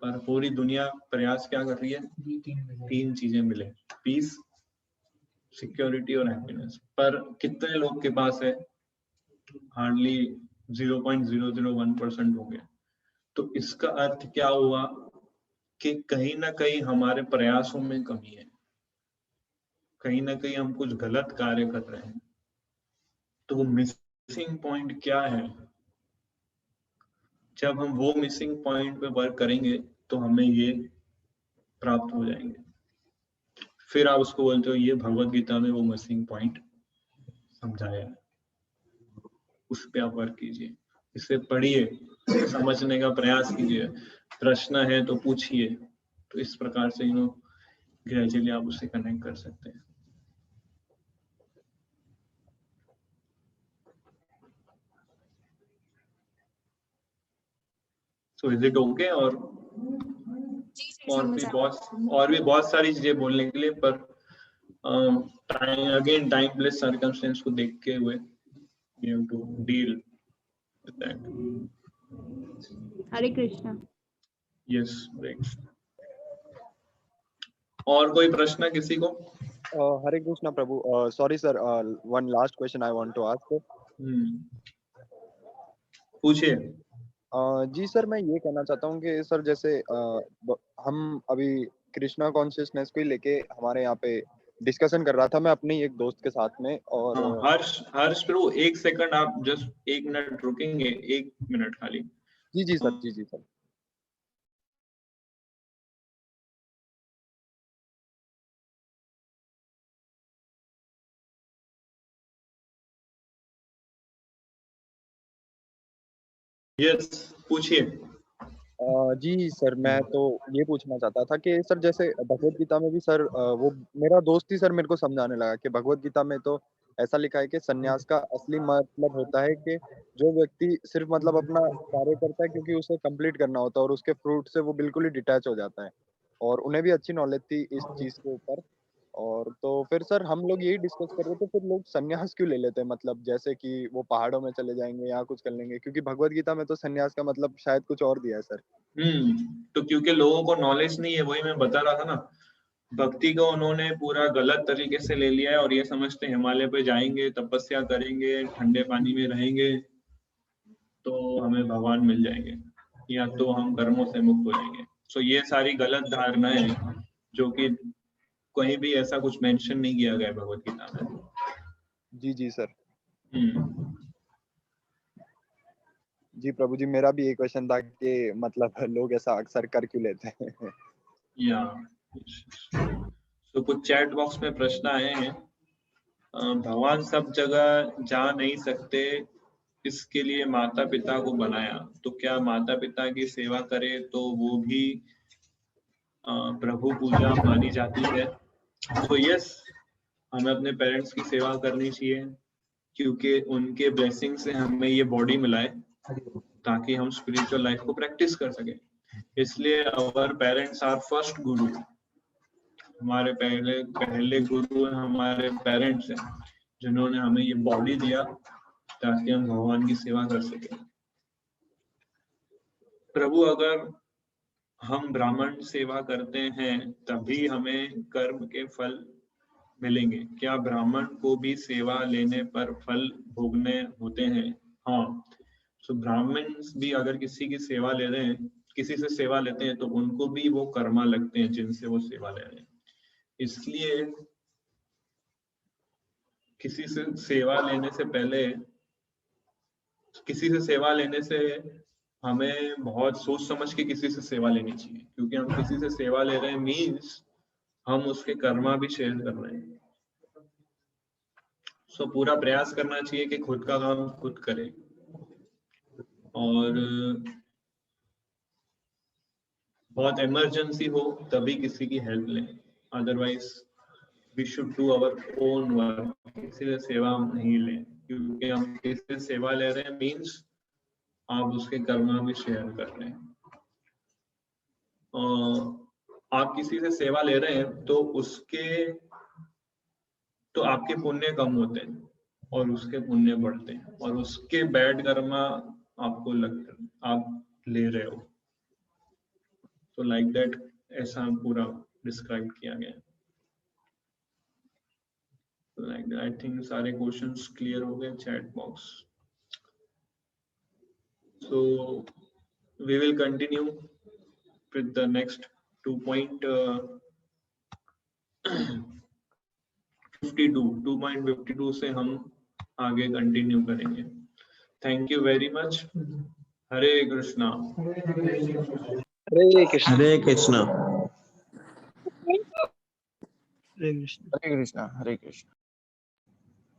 पर पूरी दुनिया प्रयास क्या कर रही है? 3 चीजें मिले, पीस, सिक्योरिटी और हैप्पीनेस. पर कितने लोग के पास है? हार्डली 0.001% होंगे. तो इसका अर्थ क्या हुआ कि कहीं ना कहीं हमारे प्रयासों में कमी है, कहीं ना कहीं हम कुछ गलत कार्य कर रहे हैं. तो वो मिसिंग पॉइंट क्या है? जब हम वो मिसिंग पॉइंट पे वर्क करेंगे तो हमें ये प्राप्त हो जाएंगे. फिर आप उसको बोलते हो ये भगवद गीता में वो मिसिंग पॉइंट समझाया है, उस पे आप वर्क कीजिए, इसे पढ़िए, समझने का प्रयास कीजिए, प्रश्न है तो पूछिए. तो इस प्रकार से ग्रेजुअली आप उससे कनेक्ट कर सकते हैं. So is it okay? और भी बहुत सारी चीजें बोलने के लिए, पर टाइम प्लेस सर्कमस्टेंस को देखते हुए we have to deal with that. Hare Krishna. Yes, right. और कोई प्रश्न किसी को? हरे कृष्णा प्रभु. Sorry sir, one last question I want to ask. पूछिए. जी सर, मैं ये कहना चाहता हूँ कि सर जैसे हम अभी कृष्णा कॉन्शियसनेस को लेके हमारे यहाँ पे डिस्कशन कर रहा था मैं अपने एक दोस्त के साथ में. और हर्ष प्रभु 1 सेकंड, आप जस्ट 1 मिनट रुकेंगे? 1 मिनट खाली. जी सर. जी सर. यस, पूछिए. जी सर, मैं तो ये पूछना चाहता था कि सर जैसे भगवद गीता में भी सर वो मेरा दोस्त ही सर मेरे को समझाने लगा कि भगवद गीता में तो ऐसा लिखा है कि सन्यास का असली मतलब होता है कि जो व्यक्ति सिर्फ मतलब अपना कार्य करता है क्योंकि उसे कंप्लीट करना होता है और उसके फ्रूट से वो बिल्कुल ही डिटैच हो जाता है. और उन्हें भी अच्छी नॉलेज थी इस चीज के ऊपर. और तो फिर सर हम लोग यही डिस्कस कर रहे थे, फिर लोग सन्यास क्यों ले लेते हैं, मतलब जैसे कि वो पहाड़ों में चले जाएंगे या कुछ कर लेंगे, क्योंकि भगवद गीता में तो सन्यास का मतलब शायद कुछ और दिया है सर. तो क्योंकि लोगों को नॉलेज नहीं है, वही मैं बता रहा था ना. भक्ति को उन्होंने पूरा गलत तरीके से ले लिया है और ये समझते हैं हिमालय पे जाएंगे, तपस्या करेंगे, ठंडे पानी में रहेंगे तो हमें भगवान मिल जाएंगे, या तो हम कर्मों से मुक्त हो जाएंगे. सो ये सारी गलत धारणाएं हैं जो कि कहीं भी ऐसा कुछ मेंशन नहीं किया गया है भगवद गीता में. जी सर. जी प्रभु जी, मेरा भी एक क्वेश्चन था कि मतलब लोग ऐसा अक्सर कर क्यों लेते हैं? या तो कुछ चैट बॉक्स में प्रश्न आए हैं। भगवान सब जगह जा नहीं सकते, इसके लिए माता पिता को बनाया, तो क्या माता पिता की सेवा करे तो वो भी प्रभु पूजा मानी जाती है? तो यस, हमें अपने पेरेंट्स की सेवा करनी चाहिए, क्योंकि उनके ब्लेसिंग से हमें ये बॉडी मिला है ताकि हम स्पिरिचुअल लाइफ को प्रैक्टिस कर सके। इसलिए अवर पेरेंट्स आर फर्स्ट गुरु। हमारे पहले गुरु हमारे पेरेंट्स हैं, जिन्होंने हमें ये बॉडी दिया ताकि हम भगवान की सेवा कर सके। प्रभु, अगर हम ब्राह्मण सेवा करते हैं तभी हमें कर्म के फल मिलेंगे, क्या ब्राह्मण को भी सेवा लेने पर फल भोगने होते हैं? हाँ, तो ब्राह्मण भी अगर किसी की सेवा ले रहे हैं, किसी से सेवा लेते हैं, तो उनको भी वो कर्मा लगते हैं जिनसे वो सेवा ले रहे हैं। इसलिए किसी से सेवा लेने से हमें बहुत सोच समझ के किसी से सेवा लेनी चाहिए, क्योंकि हम किसी से सेवा ले रहे हैं मीन्स हम उसके कर्मा भी शेयर कर रहे हैं। सो पूरा प्रयास करना चाहिए कि खुद का काम खुद करें, और बहुत इमरजेंसी हो तभी किसी की हेल्प लें, otherwise we should do our own work. किसी से सेवा नहीं लें, क्योंकि हम किसी से सेवा ले रहे हैं मीन्स आप उसके कर्मा भी शेयर कर रहे हैं। आप किसी से सेवा ले रहे हैं तो आपके पुण्य कम होते हैं और उसके पुण्य बढ़ते हैं, और उसके बैड कर्मा आप ले रहे हो। तो लाइक दैट ऐसा पूरा डिस्क्राइब किया गया है। लाइक आई थिंक सारे क्वेश्चंस क्लियर हो गए chat box. So we will continue with the next 2.52 से हम आगे कंटिन्यू करेंगे। Thank you very much. Hare Krishna. Hare Krishna. Hare Krishna. Hare Krishna. Hare Krishna.